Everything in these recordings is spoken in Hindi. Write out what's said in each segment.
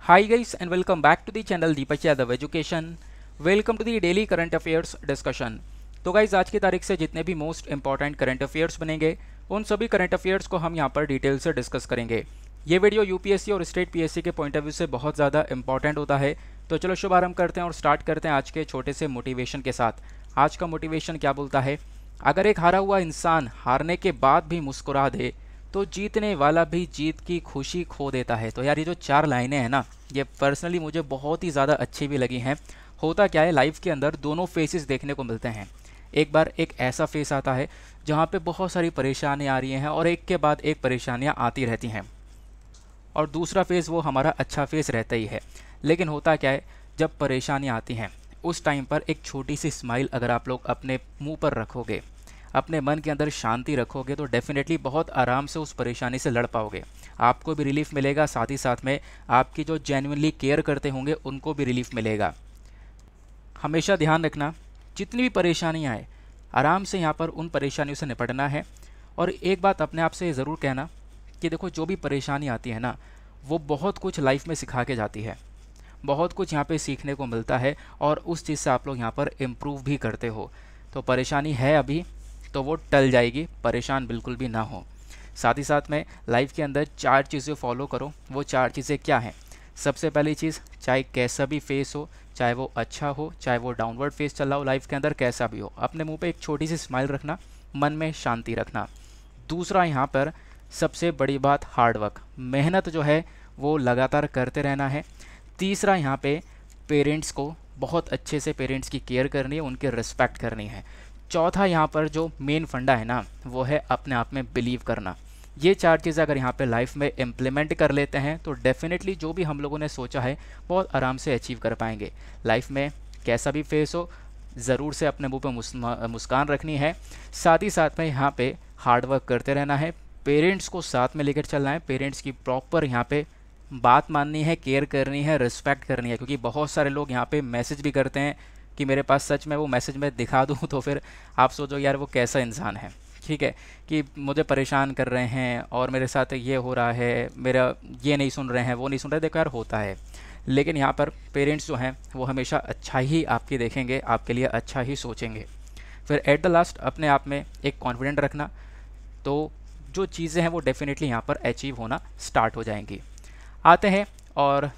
Hi guys and welcome back to the channel Deepak Yadav education. Welcome to the daily current affairs discussion. तो गाइज आज की तारीख से जितने भी मोस्ट इंपॉर्टेंट करंट अफेयर्स बनेंगे उन सभी करंट अफेयर्स को हम यहाँ पर डिटेल से डिस्कस करेंगे। ये वीडियो यूपीएससी और स्टेट पीएससी के पॉइंट ऑफ व्यू से बहुत ज़्यादा इंपॉर्टेंट होता है। तो चलो शुभारंभ करते हैं और स्टार्ट करते हैं आज के छोटे से मोटिवेशन के साथ। आज का मोटिवेशन क्या बोलता है, अगर एक हारा हुआ इंसान हारने के बाद भी मुस्कुरा दे तो जीतने वाला भी जीत की खुशी खो देता है। तो यार ये जो चार लाइनें हैं ना, ये पर्सनली मुझे बहुत ही ज़्यादा अच्छी भी लगी हैं। होता क्या है, लाइफ के अंदर दोनों फेसेस देखने को मिलते हैं। एक बार एक ऐसा फेस आता है जहाँ पे बहुत सारी परेशानियाँ आ रही हैं और एक के बाद एक परेशानियाँ आती रहती हैं, और दूसरा फेस वो हमारा अच्छा फेस रहता ही है। लेकिन होता क्या है, जब परेशानियाँ आती हैं उस टाइम पर एक छोटी सी स्माइल अगर आप लोग अपने मुंह पर रखोगे, अपने मन के अंदर शांति रखोगे, तो डेफिनेटली बहुत आराम से उस परेशानी से लड़ पाओगे। आपको भी रिलीफ मिलेगा, साथ ही साथ में आपकी जो जेन्युइनली केयर करते होंगे उनको भी रिलीफ मिलेगा। हमेशा ध्यान रखना, जितनी भी परेशानियाँ आए आराम से यहाँ पर उन परेशानियों से निपटना है। और एक बात अपने आप से ज़रूर कहना कि देखो, जो भी परेशानी आती है ना, वो बहुत कुछ लाइफ में सिखा के जाती है। बहुत कुछ यहाँ पे सीखने को मिलता है और उस चीज़ से आप लोग यहाँ पर इम्प्रूव भी करते हो। तो परेशानी है अभी तो वो टल जाएगी, परेशान बिल्कुल भी ना हो। साथ ही साथ में लाइफ के अंदर चार चीज़ें फॉलो करो। वो चार चीज़ें क्या हैं? सबसे पहली चीज़, चाहे कैसा भी फेस हो, चाहे वो अच्छा हो, चाहे वो डाउनवर्ड फेस चल रहा हो लाइफ के अंदर, कैसा भी हो, अपने मुंह पे एक छोटी सी स्माइल रखना, मन में शांति रखना। दूसरा यहाँ पर सबसे बड़ी बात, हार्डवर्क, मेहनत जो है वो लगातार करते रहना है। तीसरा यहाँ पे पेरेंट्स को बहुत अच्छे से पेरेंट्स की केयर करनी है, उनके रिस्पेक्ट करनी है। चौथा यहाँ पर जो मेन फंडा है ना, वो है अपने आप में बिलीव करना। ये चार चीज़ें अगर यहाँ पे लाइफ में इम्प्लीमेंट कर लेते हैं तो डेफिनेटली जो भी हम लोगों ने सोचा है बहुत आराम से अचीव कर पाएंगे। लाइफ में कैसा भी फेस हो, ज़रूर से अपने मुंह पे मुस्कान रखनी है। साथ ही साथ में यहाँ पे हार्डवर्क करते रहना है, पेरेंट्स को साथ में लेकर चलना है, पेरेंट्स की प्रॉपर यहाँ पे बात माननी है, केयर करनी है, रिस्पेक्ट करनी है। क्योंकि बहुत सारे लोग यहाँ पे मैसेज भी करते हैं कि मेरे पास सच में वो मैसेज मैं दिखा दूँ तो फिर आप सोचो यार वो कैसा इंसान है। ठीक है, कि मुझे परेशान कर रहे हैं और मेरे साथ ये हो रहा है, मेरा ये नहीं सुन रहे हैं, वो नहीं सुन रहे। देखो यार, होता है, लेकिन यहाँ पर पेरेंट्स जो हैं वो हमेशा अच्छा ही आपकी देखेंगे, आपके लिए अच्छा ही सोचेंगे। फिर एट द लास्ट अपने आप में एक कॉन्फिडेंट रखना, तो जो चीज़ें हैं वो डेफिनेटली यहाँ पर अचीव होना स्टार्ट हो जाएंगी। आते हैं, और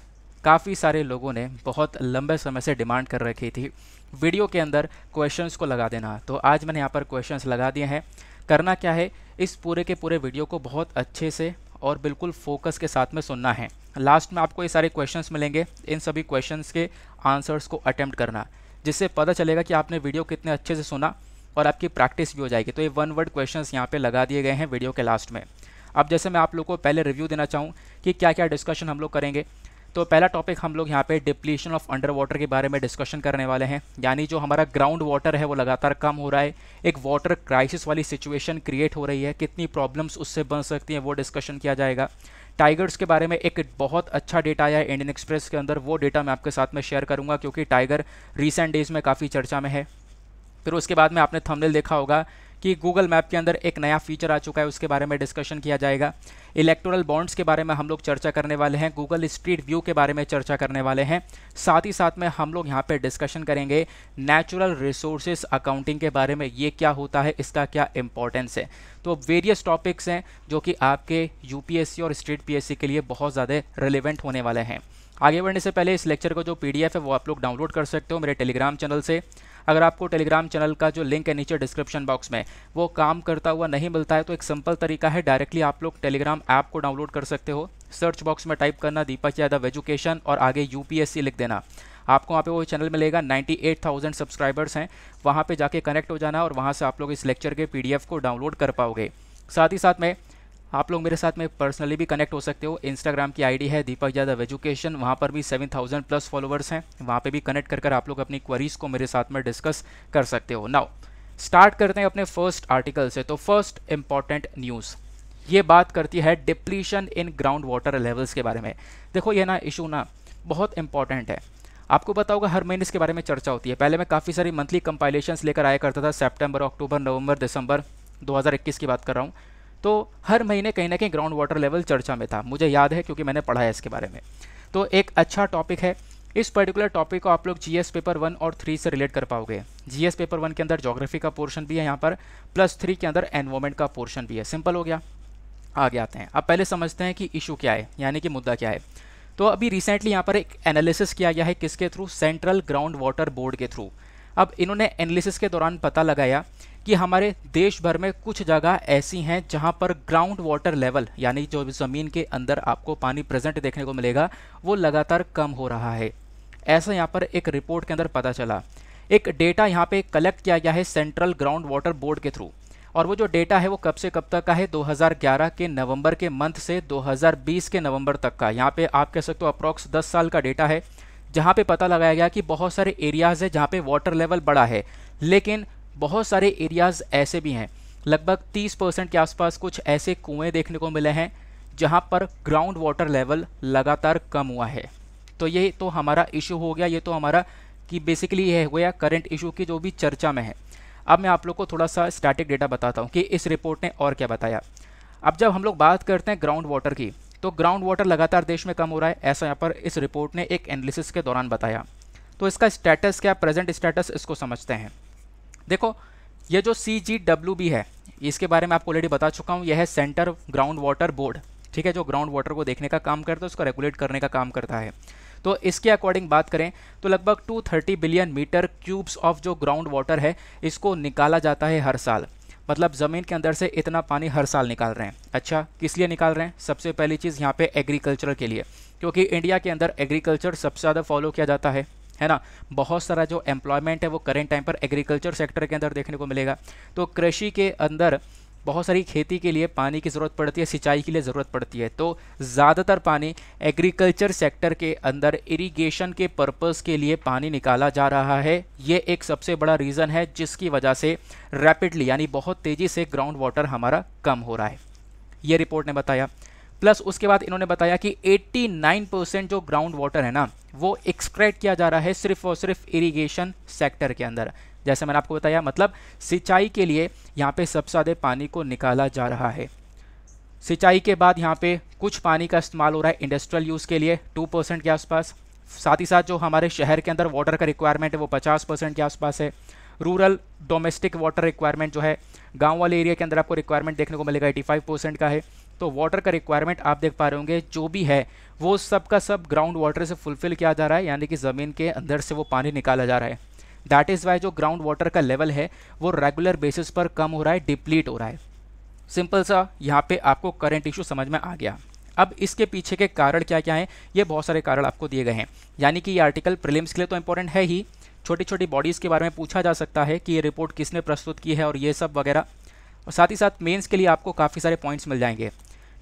काफ़ी सारे लोगों ने बहुत लंबे समय से डिमांड कर रखी थी वीडियो के अंदर क्वेश्चंस को लगा देना। तो आज मैंने यहाँ पर क्वेश्चंस लगा दिए हैं। करना क्या है, इस पूरे के पूरे वीडियो को बहुत अच्छे से और बिल्कुल फोकस के साथ में सुनना है। लास्ट में आपको ये सारे क्वेश्चंस मिलेंगे, इन सभी क्वेश्चंस के आंसर्स को अटेम्प्ट करना, जिससे पता चलेगा कि आपने वीडियो कितने अच्छे से सुना और आपकी प्रैक्टिस भी हो जाएगी। तो ये वन वर्ड क्वेश्चंस यहाँ पे लगा दिए गए हैं वीडियो के लास्ट में। अब जैसे मैं आप लोग को पहले रिव्यू देना चाहूँ कि क्या क्या डिस्कशन हम लोग करेंगे, तो पहला टॉपिक हम लोग यहाँ पे डिप्लीशन ऑफ अंडर वाटर के बारे में डिस्कशन करने वाले हैं। यानी जो हमारा ग्राउंड वाटर है वो लगातार कम हो रहा है, एक वाटर क्राइसिस वाली सिचुएशन क्रिएट हो रही है, कितनी प्रॉब्लम्स उससे बन सकती हैं वो डिस्कशन किया जाएगा। टाइगर्स के बारे में एक बहुत अच्छा डेटा आया है इंडियन एक्सप्रेस के अंदर, वो डेटा मैं आपके साथ में शेयर करूँगा क्योंकि टाइगर रिसेंट डेज में काफ़ी चर्चा में है। फिर उसके बाद में आपने थंबनेल देखा होगा कि गूगल मैप के अंदर एक नया फीचर आ चुका है, उसके बारे में डिस्कशन किया जाएगा। इलेक्टोरल बॉन्ड्स के बारे में हम लोग चर्चा करने वाले हैं, गूगल स्ट्रीट व्यू के बारे में चर्चा करने वाले हैं। साथ ही साथ में हम लोग यहाँ पे डिस्कशन करेंगे नेचुरल रिसोर्सेज अकाउंटिंग के बारे में, ये क्या होता है, इसका क्या इंपॉर्टेंस है। तो वेरियस टॉपिक्स हैं जो कि आपके यूपीएससी और स्टेट पीएससी के लिए बहुत ज़्यादा रिलेवेंट होने वाले हैं। आगे बढ़ने से पहले इस लेक्चर का जो पीडीएफ है वो आप लोग डाउनलोड कर सकते हो मेरे टेलीग्राम चैनल से। अगर आपको टेलीग्राम चैनल का जो लिंक है नीचे डिस्क्रिप्शन बॉक्स में वो काम करता हुआ नहीं मिलता है तो एक सिंपल तरीका है, डायरेक्टली आप लोग टेलीग्राम ऐप को डाउनलोड कर सकते हो। सर्च बॉक्स में टाइप करना दीपक यादव एजुकेशन और आगे यूपीएससी लिख देना, आपको वहाँ पे वो चैनल मिलेगा। 98,000 सब्सक्राइबर्स हैं, वहाँ पे जाके कनेक्ट हो जाना और वहाँ से आप लोग इस लेक्चर के पीडीएफ को डाउनलोड कर पाओगे। साथ ही साथ में आप लोग मेरे साथ में पर्सनली भी कनेक्ट हो सकते हो। इंस्टाग्राम की आईडी है दीपक यादव एजुकेशन, वहाँ पर भी 7,000 प्लस फॉलोवर्स हैं, वहाँ पे भी कनेक्ट कर आप लोग अपनी क्वेरीज को मेरे साथ में डिस्कस कर सकते हो। नाउ स्टार्ट करते हैं अपने फर्स्ट आर्टिकल से। तो फर्स्ट इंपॉर्टेंट न्यूज़ ये बात करती है depletion in ground water levels के बारे में। देखो ये ना इशू ना बहुत इंपॉर्टेंट है, आपको पता होगा हर महीने इसके बारे में चर्चा होती है। पहले मैं काफ़ी सारी मंथली कंपाइलेशंस लेकर आया करता था, सितंबर, अक्टूबर, नवंबर, दिसंबर 2021 की बात कर रहा हूँ। तो हर महीने कहीं ना कहीं ग्राउंड वाटर लेवल चर्चा में था, मुझे याद है क्योंकि मैंने पढ़ा है इसके बारे में। तो एक अच्छा टॉपिक है। इस पर्टिकुलर टॉपिक को आप लोग जीएस पेपर 1 और 3 से रिलेट कर पाओगे। जीएस पेपर 1 के अंदर ज्योग्राफी का पोर्शन भी है यहाँ पर, प्लस 3 के अंदर एनवायरमेंट का पोर्शन भी है। सिंपल हो गया। आगे आते हैं। अब पहले समझते हैं कि इशू क्या है, यानी कि मुद्दा क्या है। तो अभी रिसेंटली यहाँ पर एक एनालिसिस किया गया है, किसके through? Central ground water board के थ्रू। अब इन्होंने एनालिसिस के दौरान पता लगाया कि हमारे देश भर में कुछ जगह ऐसी हैं जहां पर ग्राउंड वाटर लेवल, यानी जो ज़मीन के अंदर आपको पानी प्रेजेंट देखने को मिलेगा, वो लगातार कम हो रहा है। ऐसा यहाँ पर एक रिपोर्ट के अंदर पता चला। एक डेटा यहाँ पे कलेक्ट किया गया है सेंट्रल ग्राउंड वाटर बोर्ड के थ्रू, और वो जो डेटा है वो कब से कब तक का है? 2011 के नवंबर के मंथ से 2020 के नवंबर तक का। यहाँ पे आप कह सकते हो अप्रॉक्स 10 साल का डेटा है, जहाँ पे पता लगाया गया कि बहुत सारे एरियाज़ है जहाँ पे वाटर लेवल बढ़ा है, लेकिन बहुत सारे एरियाज़ ऐसे भी हैं, लगभग 30% के आसपास कुछ ऐसे कुएँ देखने को मिले हैं जहाँ पर ग्राउंड वाटर लेवल लगातार कम हुआ है। तो ये तो हमारा इशू हो गया, ये तो हमारा कि बेसिकली ये हो गया करंट इशू की जो भी चर्चा में है। अब मैं आप लोग को थोड़ा सा स्टैटिक डेटा बताता हूँ कि इस रिपोर्ट ने और क्या बताया। अब जब हम लोग बात करते हैं ग्राउंड वाटर की, तो ग्राउंड वाटर लगातार देश में कम हो रहा है, ऐसा यहाँ पर इस रिपोर्ट ने एक एनालिसिस के दौरान बताया। तो इसका स्टेटस क्या, प्रेजेंट स्टेटस, इसको समझते हैं। देखो, ये जो CGWB है, इसके बारे में आपको ऑलरेडी बता चुका हूँ। यह है सेंटर ग्राउंड वाटर बोर्ड, ठीक है, जो ग्राउंड वाटर को देखने का काम करता है, उसको रेगुलेट करने का काम करता है। तो इसके अकॉर्डिंग बात करें तो लगभग 230 बिलियन मीटर क्यूब्स ऑफ जो ग्राउंड वाटर है, इसको निकाला जाता है हर साल। मतलब ज़मीन के अंदर से इतना पानी हर साल निकाल रहे हैं। अच्छा, किस लिए निकाल रहे हैं? सबसे पहली चीज़ यहाँ पे एग्रीकल्चर के लिए, क्योंकि इंडिया के अंदर एग्रीकल्चर सबसे ज़्यादा फॉलो किया जाता है ना। बहुत सारा जो एम्प्लॉयमेंट है वो करेंट टाइम पर एग्रीकल्चर सेक्टर के अंदर देखने को मिलेगा। तो कृषि के अंदर बहुत सारी खेती के लिए पानी की ज़रूरत पड़ती है, सिंचाई के लिए ज़रूरत पड़ती है। तो ज़्यादातर पानी एग्रीकल्चर सेक्टर के अंदर इरिगेशन के पर्पस के लिए पानी निकाला जा रहा है। ये एक सबसे बड़ा रीज़न है जिसकी वजह से रैपिडली, यानी बहुत तेज़ी से ग्राउंड वाटर हमारा कम हो रहा है, ये रिपोर्ट ने बताया। प्लस उसके बाद इन्होंने बताया कि 89% जो ग्राउंड वाटर है ना, वो एक्सट्रैक्ट किया जा रहा है सिर्फ और सिर्फ इरिगेशन सेक्टर के अंदर। जैसे मैंने आपको बताया, मतलब सिंचाई के लिए यहाँ पे सबसे ज़्यादा पानी को निकाला जा रहा है। सिंचाई के बाद यहाँ पे कुछ पानी का इस्तेमाल हो रहा है इंडस्ट्रियल यूज़ के लिए 2% के आसपास। साथ ही साथ जो हमारे शहर के अंदर वाटर का रिक्वायरमेंट है वो 50% के आसपास है। रूरल डोमेस्टिक वाटर रिक्वायरमेंट जो है गाँव वाले एरिया के अंदर आपको रिक्वायरमेंट देखने को मिलेगा 85% का है। तो वाटर का रिक्वायरमेंट आप देख पा रहे होंगे जो भी है वो सब का सब ग्राउंड वाटर से फुलफिल किया जा रहा है, यानी कि ज़मीन के अंदर से वो पानी निकाला जा रहा है। दैट इज़ वाई जो ग्राउंड वाटर का लेवल है वो रेगुलर बेसिस पर कम हो रहा है, डिप्लीट हो रहा है। सिंपल सा यहाँ पे आपको करंट इशू समझ में आ गया। अब इसके पीछे के कारण क्या क्या हैं, ये बहुत सारे कारण आपको दिए गए हैं। यानी कि ये आर्टिकल प्रीलिम्स के लिए तो इंपॉर्टेंट है ही, छोटी छोटी बॉडीज़ के बारे में पूछा जा सकता है कि ये रिपोर्ट किसने प्रस्तुत की है और ये सब वगैरह। और साथ ही साथ मेंस के लिए आपको काफ़ी सारे पॉइंट्स मिल जाएंगे,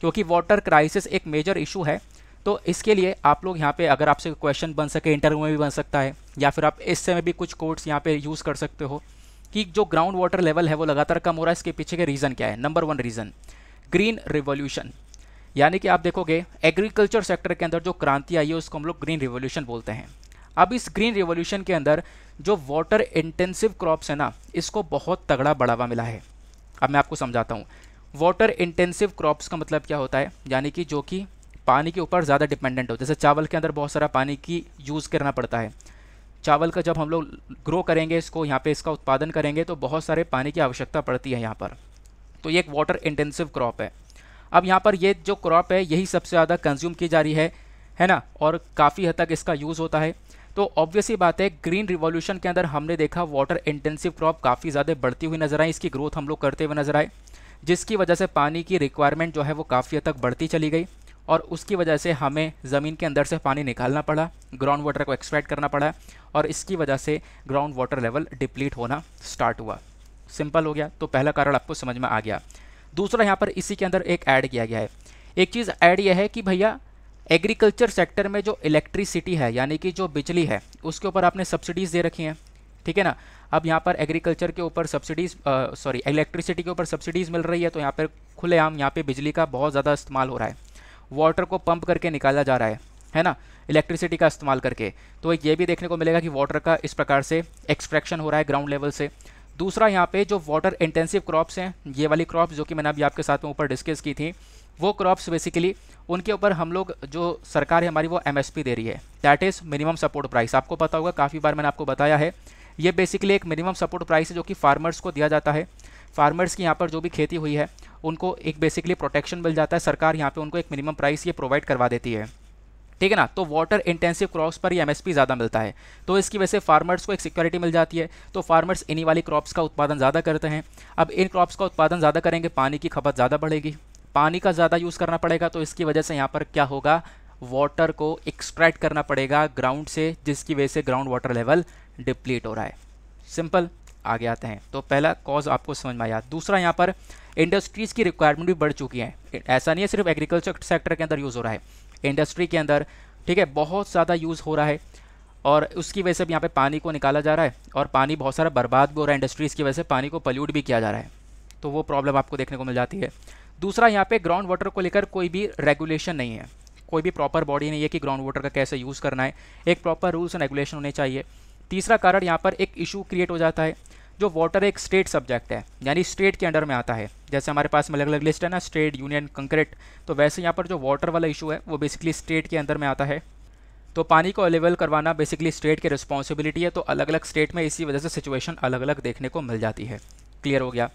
क्योंकि वाटर क्राइसिस एक मेजर इशू है। तो इसके लिए आप लोग यहाँ पे अगर आपसे क्वेश्चन बन सके, इंटरव्यू में भी बन सकता है, या फिर आप इससे में भी कुछ कोड्स यहाँ पे यूज़ कर सकते हो कि जो ग्राउंड वाटर लेवल है वो लगातार कम हो रहा है, इसके पीछे के रीज़न क्या है। नंबर 1 रीज़न ग्रीन रिवॉल्यूशन, यानी कि आप देखोगे एग्रीकल्चर सेक्टर के अंदर जो क्रांति आई है उसको हम लोग ग्रीन रिवॉल्यूशन बोलते हैं। अब इस ग्रीन रिवॉल्यूशन के अंदर जो वाटर इंटेंसिव क्रॉप्स है ना, इसको बहुत तगड़ा बढ़ावा मिला है। अब मैं आपको समझाता हूँ। वाटर इंटेंसिव क्रॉप्स का मतलब क्या होता है, यानी कि जो कि पानी के ऊपर ज़्यादा डिपेंडेंट हो। जैसे चावल के अंदर बहुत सारा पानी की यूज़ करना पड़ता है। चावल का जब हम लोग ग्रो करेंगे, इसको यहाँ पे इसका उत्पादन करेंगे, तो बहुत सारे पानी की आवश्यकता पड़ती है यहाँ पर। तो ये एक वाटर इंटेंसिव क्रॉप है। अब यहाँ पर ये जो क्रॉप है यही सबसे ज़्यादा कंज्यूम की जा रही है ना, और काफ़ी हद तक इसका यूज़ होता है। तो ऑब्वियस ही बात है, ग्रीन रिवॉल्यूशन के अंदर हमने देखा वाटर इंटेंसिव क्रॉप काफ़ी ज़्यादा बढ़ती हुई नजर आई, इसकी ग्रोथ हम लोग करते हुए नजर आए, जिसकी वजह से पानी की रिक्वायरमेंट जो है वो काफ़ी हद तक बढ़ती चली गई, और उसकी वजह से हमें ज़मीन के अंदर से पानी निकालना पड़ा, ग्राउंड वाटर को एक्सट्रैक्ट करना पड़ा, और इसकी वजह से ग्राउंड वाटर लेवल डिप्लीट होना स्टार्ट हुआ। सिंपल हो गया। तो पहला कारण आपको समझ में आ गया। दूसरा, यहाँ पर इसी के अंदर एक ऐड किया गया है। एक चीज़ ऐड यह है कि भैया एग्रीकल्चर सेक्टर में जो इलेक्ट्रिसिटी है, यानी कि जो बिजली है, उसके ऊपर आपने सब्सिडीज़ दे रखी हैं, ठीक है ना। अब यहाँ पर एग्रीकल्चर के ऊपर सब्सिडीज़ इलेक्ट्रिसिटी के ऊपर सब्सिडीज़ मिल रही है, तो यहाँ पर खुलेआम यहाँ पे बिजली का बहुत ज़्यादा इस्तेमाल हो रहा है। वाटर को पंप करके निकाला जा रहा है ना, इलेक्ट्रिसिटी का इस्तेमाल करके। तो ये भी देखने को मिलेगा कि वाटर का इस प्रकार से एक्सट्रैक्शन हो रहा है ग्राउंड लेवल से। दूसरा, यहाँ पे जो वाटर इंटेंसिव क्रॉप्स हैं, ये वाली क्रॉप्स जो कि मैंने अभी आपके साथ में ऊपर डिस्कस की थी, वो क्रॉप्स बेसिकली उनके ऊपर हम लोग जो सरकार है हमारी वो MSP दे रही है, that is minimum support price. आपको पता होगा, काफ़ी बार मैंने आपको बताया है, ये बेसिकली एक मिनिमम सपोर्ट प्राइस है जो कि फार्मर्स को दिया जाता है। फार्मर्स की यहाँ पर जो भी खेती हुई है उनको एक बेसिकली प्रोटेक्शन मिल जाता है, सरकार यहाँ पे उनको एक मिनिमम प्राइस ये प्रोवाइड करवा देती है, ठीक है ना। तो वाटर इंटेंसिव क्रॉप्स पर ये MSP ज़्यादा मिलता है, तो इसकी वजह से फार्मर्स को एक सिक्योरिटी मिल जाती है। तो फार्मर्स इन्हीं वाली क्रॉप्स का उत्पादन ज़्यादा करते हैं। अब इन क्रॉप्स का उत्पादन ज़्यादा करेंगे, पानी की खपत ज़्यादा बढ़ेगी, पानी का ज़्यादा यूज़ करना पड़ेगा, तो इसकी वजह से यहाँ पर क्या होगा, वाटर को एक्सट्रैक्ट करना पड़ेगा ग्राउंड से, जिसकी वजह से ग्राउंड वाटर लेवल डिप्लीट हो रहा है। सिंपल। आगे आते हैं, तो पहला कॉज आपको समझ में आया। दूसरा, यहाँ पर इंडस्ट्रीज़ की रिक्वायरमेंट भी बढ़ चुकी है। ऐसा नहीं है सिर्फ एग्रीकल्चर सेक्टर के अंदर यूज़ हो रहा है, इंडस्ट्री के अंदर, ठीक है, बहुत ज़्यादा यूज़ हो रहा है, और उसकी वजह से भी यहाँ पे पानी को निकाला जा रहा है, और पानी बहुत सारा बर्बाद भी हो रहा है। इंडस्ट्रीज़ की वजह से पानी को पल्यूट भी किया जा रहा है, तो वो प्रॉब्लम आपको देखने को मिल जाती है। दूसरा, यहाँ पे ग्राउंड वाटर को लेकर कोई भी रेगुलेशन नहीं है, कोई भी प्रॉपर बॉडी नहीं है कि ग्राउंड वाटर का कैसे यूज़ करना है, एक प्रॉपर रूल्स एंड रेगुलेशन होने चाहिए। तीसरा कारण, यहाँ पर एक इशू क्रिएट हो जाता है, जो वाटर एक स्टेट सब्जेक्ट है, यानी स्टेट के अंडर में आता है। जैसे हमारे पास में अलग अलग लिस्ट है ना, स्टेट, यूनियन, कंकरेट, तो वैसे यहाँ पर जो वाटर वाला इशू है वो बेसिकली स्टेट के अंदर में आता है। तो पानी को अवेलेबल करवाना बेसिकली स्टेट की रिस्पॉन्सिबिलिटी है, तो अलग अलग स्टेट में इसी वजह से सिचुएशन अलग अलग देखने को मिल जाती है। क्लियर हो गया।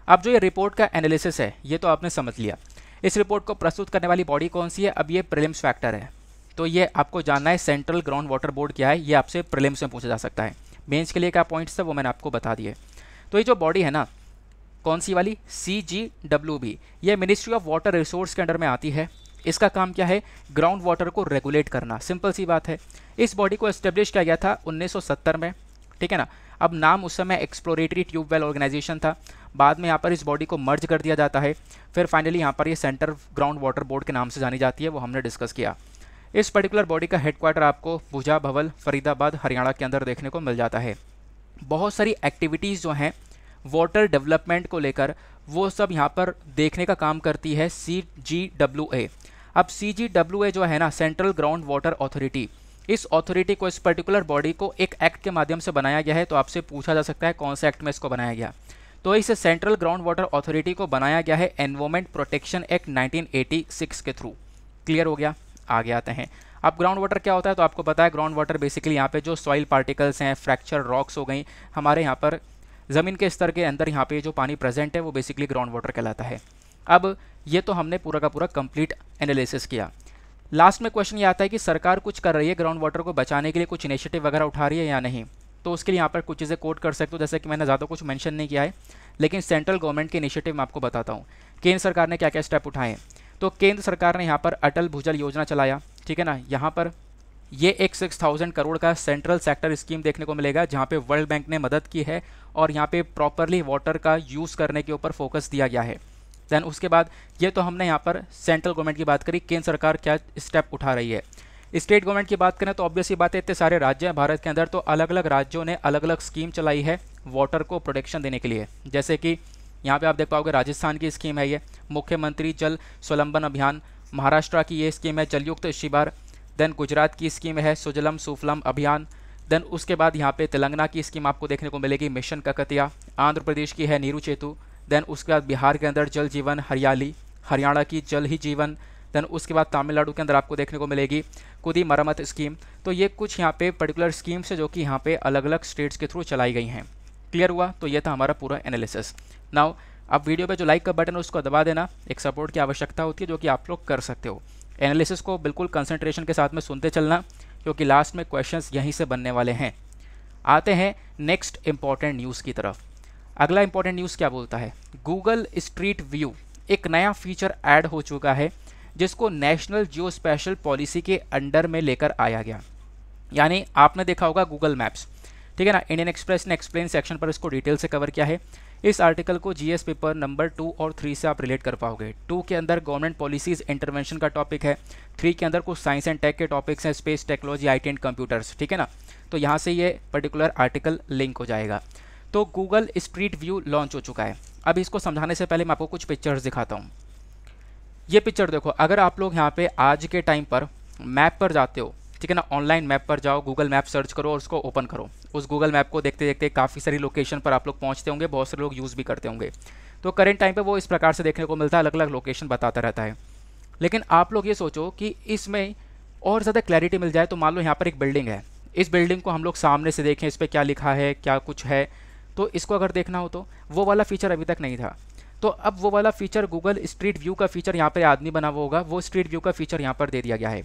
अब जो ये रिपोर्ट का एनालिसिस है ये तो आपने समझ लिया। इस रिपोर्ट को प्रस्तुत करने वाली बॉडी कौन सी है, अब ये प्रीलिम्स फैक्टर है, तो ये आपको जानना है सेंट्रल ग्राउंड वाटर बोर्ड क्या है, ये आपसे प्रीलिम्स में पूछा जा सकता है। मेंस के लिए क्या पॉइंट्स थे वो मैंने आपको बता दिए। तो ये जो बॉडी है ना, कौन सी वाली, CGWB, ये मिनिस्ट्री ऑफ वाटर रिसोर्स के अंडर में आती है। इसका काम क्या है, ग्राउंड वाटर को रेगुलेट करना, सिंपल सी बात है। इस बॉडी को एस्टेब्लिश किया गया था 1970 में, ठीक है ना। अब नाम उस समय एक्सप्लोरेटरी ट्यूबवेल ऑर्गेनाइजेशन था, बाद में यहाँ पर इस बॉडी को मर्ज कर दिया जाता है, फिर फाइनली यहाँ पर ये सेंट्रल ग्राउंड वाटर बोर्ड के नाम से जानी जाती है, वो हमने डिस्कस किया। इस पर्टिकुलर बॉडी का हेडक्वार्टर आपको भुजा भवल, फरीदाबाद, हरियाणा के अंदर देखने को मिल जाता है। बहुत सारी एक्टिविटीज़ जो हैं वाटर डेवलपमेंट को लेकर, वो सब यहाँ पर देखने का काम करती है CGWA। अब CGWA जो है ना, सेंट्रल ग्राउंड वाटर अथॉरिटी, इस अथॉरिटी को, इस पर्टिकुलर बॉडी को एक एक्ट के माध्यम से बनाया गया है। तो आपसे पूछा जा सकता है कौन से एक्ट में इसको बनाया गया, तो इस सेंट्रल ग्राउंड वाटर अथॉरिटी को बनाया गया है एनवायरमेंट प्रोटेक्शन एक्ट 1986 के थ्रू। क्लियर हो गया। आगे आते हैं। अब ग्राउंड वाटर क्या होता है, तो आपको पता है ग्राउंड वाटर बेसिकली यहाँ पे जो सॉइल पार्टिकल्स हैं, फ्रैक्चर रॉक्स हो गई, हमारे यहाँ पर ज़मीन के स्तर के अंदर यहाँ पे जो पानी प्रेजेंट है वो बेसिकली ग्राउंड वाटर कहलाता है। अब ये तो हमने पूरा का पूरा कंप्लीट एनालिसिस किया। लास्ट में क्वेश्चन ये आता है कि सरकार कुछ कर रही है ग्राउंड वाटर को बचाने के लिए, कुछ इनिशिएटिव वगैरह उठा रही है या नहीं। तो उसके लिए यहाँ पर कुछ चीज़ें कोट कर सकते हो, जैसे कि मैंने ज़्यादा कुछ मेंशन नहीं किया है, लेकिन सेंट्रल गवर्नमेंट के इनिशिएटिव मैं आपको बताता हूँ। केंद्र सरकार ने क्या क्या स्टेप उठाए हैं। तो केंद्र सरकार ने यहाँ पर अटल भूजल योजना चलाया, ठीक है ना। यहाँ पर ये एक 6000 करोड़ का सेंट्रल सेक्टर स्कीम देखने को मिलेगा, जहाँ पे वर्ल्ड बैंक ने मदद की है, और यहाँ पे प्रॉपरली वाटर का यूज़ करने के ऊपर फोकस दिया गया है। देन उसके बाद ये तो हमने यहाँ पर सेंट्रल गवर्नमेंट की बात करी, केंद्र सरकार क्या स्टेप उठा रही है। स्टेट गवर्नमेंट की बात करें तो ऑब्वियस ये बात है, इतने सारे राज्य हैं भारत के अंदर, तो अलग अलग राज्यों ने अलग अलग स्कीम चलाई है वाटर को प्रोटेक्शन देने के लिए। जैसे कि यहाँ पे आप देख पाओगे राजस्थान की स्कीम है ये मुख्यमंत्री जल स्वलंबन अभियान, महाराष्ट्र की ये स्कीम है जलयुक्त शिविर, देन गुजरात की स्कीम है सुजलम सुफलम अभियान, देन उसके बाद यहाँ पे तेलंगाना की स्कीम आपको देखने को मिलेगी मिशन ककतिया, आंध्र प्रदेश की है नीरू चेतु, देन उसके बाद बिहार के अंदर जल जीवन हरियाली, हरियाणा की जल ही जीवन, देन उसके बाद तमिलनाडु के अंदर आपको देखने को मिलेगी कुदी मरम्मत स्कीम। तो ये कुछ यहाँ पे पर्टिकुलर स्कीम्स है जो कि यहाँ पे अलग अलग स्टेट्स के थ्रू चलाई गई हैं। क्लियर हुआ। तो ये था हमारा पूरा एनालिसिस। नाउ अब वीडियो पे जो लाइक का बटन है उसको दबा देना, एक सपोर्ट की आवश्यकता होती है जो कि आप लोग कर सकते हो। एनालिसिस को बिल्कुल कंसंट्रेशन के साथ में सुनते चलना, क्योंकि लास्ट में क्वेश्चंस यहीं से बनने वाले हैं। आते हैं नेक्स्ट इंपॉर्टेंट न्यूज़ की तरफ। अगला इंपॉर्टेंट न्यूज़ क्या बोलता है, गूगल स्ट्रीट व्यू एक नया फीचर ऐड हो चुका है जिसको नेशनल जियो स्पेशल पॉलिसी के अंडर में लेकर आया गया। यानी आपने देखा होगा गूगल मैप्स, ठीक है ना। इंडियन एक्सप्रेस ने एक्सप्लेन सेक्शन पर इसको डिटेल से कवर किया है। इस आर्टिकल को जीएस पेपर नंबर 2 और 3 से आप रिलेट कर पाओगे। 2 के अंदर गवर्नमेंट पॉलिसीज इंटरवेंशन का टॉपिक है, 3 के अंदर कुछ साइंस एंड टेक के टॉपिक्स हैं, space technology, IT and computers, ठीक है ना। तो यहाँ से ये पर्टिकुलर आर्टिकल लिंक हो जाएगा। तो गूगल स्ट्रीट व्यू लॉन्च हो चुका है। अब इसको समझाने से पहले मैं आपको कुछ पिक्चर्स दिखाता हूँ। ये पिक्चर देखो, अगर आप लोग यहाँ पे आज के टाइम पर मैप पर जाते हो, ठीक है ना, ऑनलाइन मैप पर जाओ, गूगल मैप सर्च करो और उसको ओपन करो। उस गूगल मैप को देखते देखते काफ़ी सारी लोकेशन पर आप लोग पहुँचते होंगे, बहुत सारे लोग यूज़ भी करते होंगे। तो करेंट टाइम पे वो इस प्रकार से देखने को मिलता है, अलग अलग लोकेशन बताता रहता है। लेकिन आप लोग ये सोचो कि इसमें और ज़्यादा क्लैरिटी मिल जाए। तो मान लो यहाँ पर एक बिल्डिंग है, इस बिल्डिंग को हम लोग सामने से देखें, इस पर क्या लिखा है, क्या कुछ है, तो इसको अगर देखना हो तो वो वाला फीचर अभी तक नहीं था। तो अब वो वाला फीचर गूगल स्ट्रीट व्यू का फीचर यहाँ पे आदमी बना हुआ होगा, वो स्ट्रीट व्यू का फीचर यहाँ पर दे दिया गया है।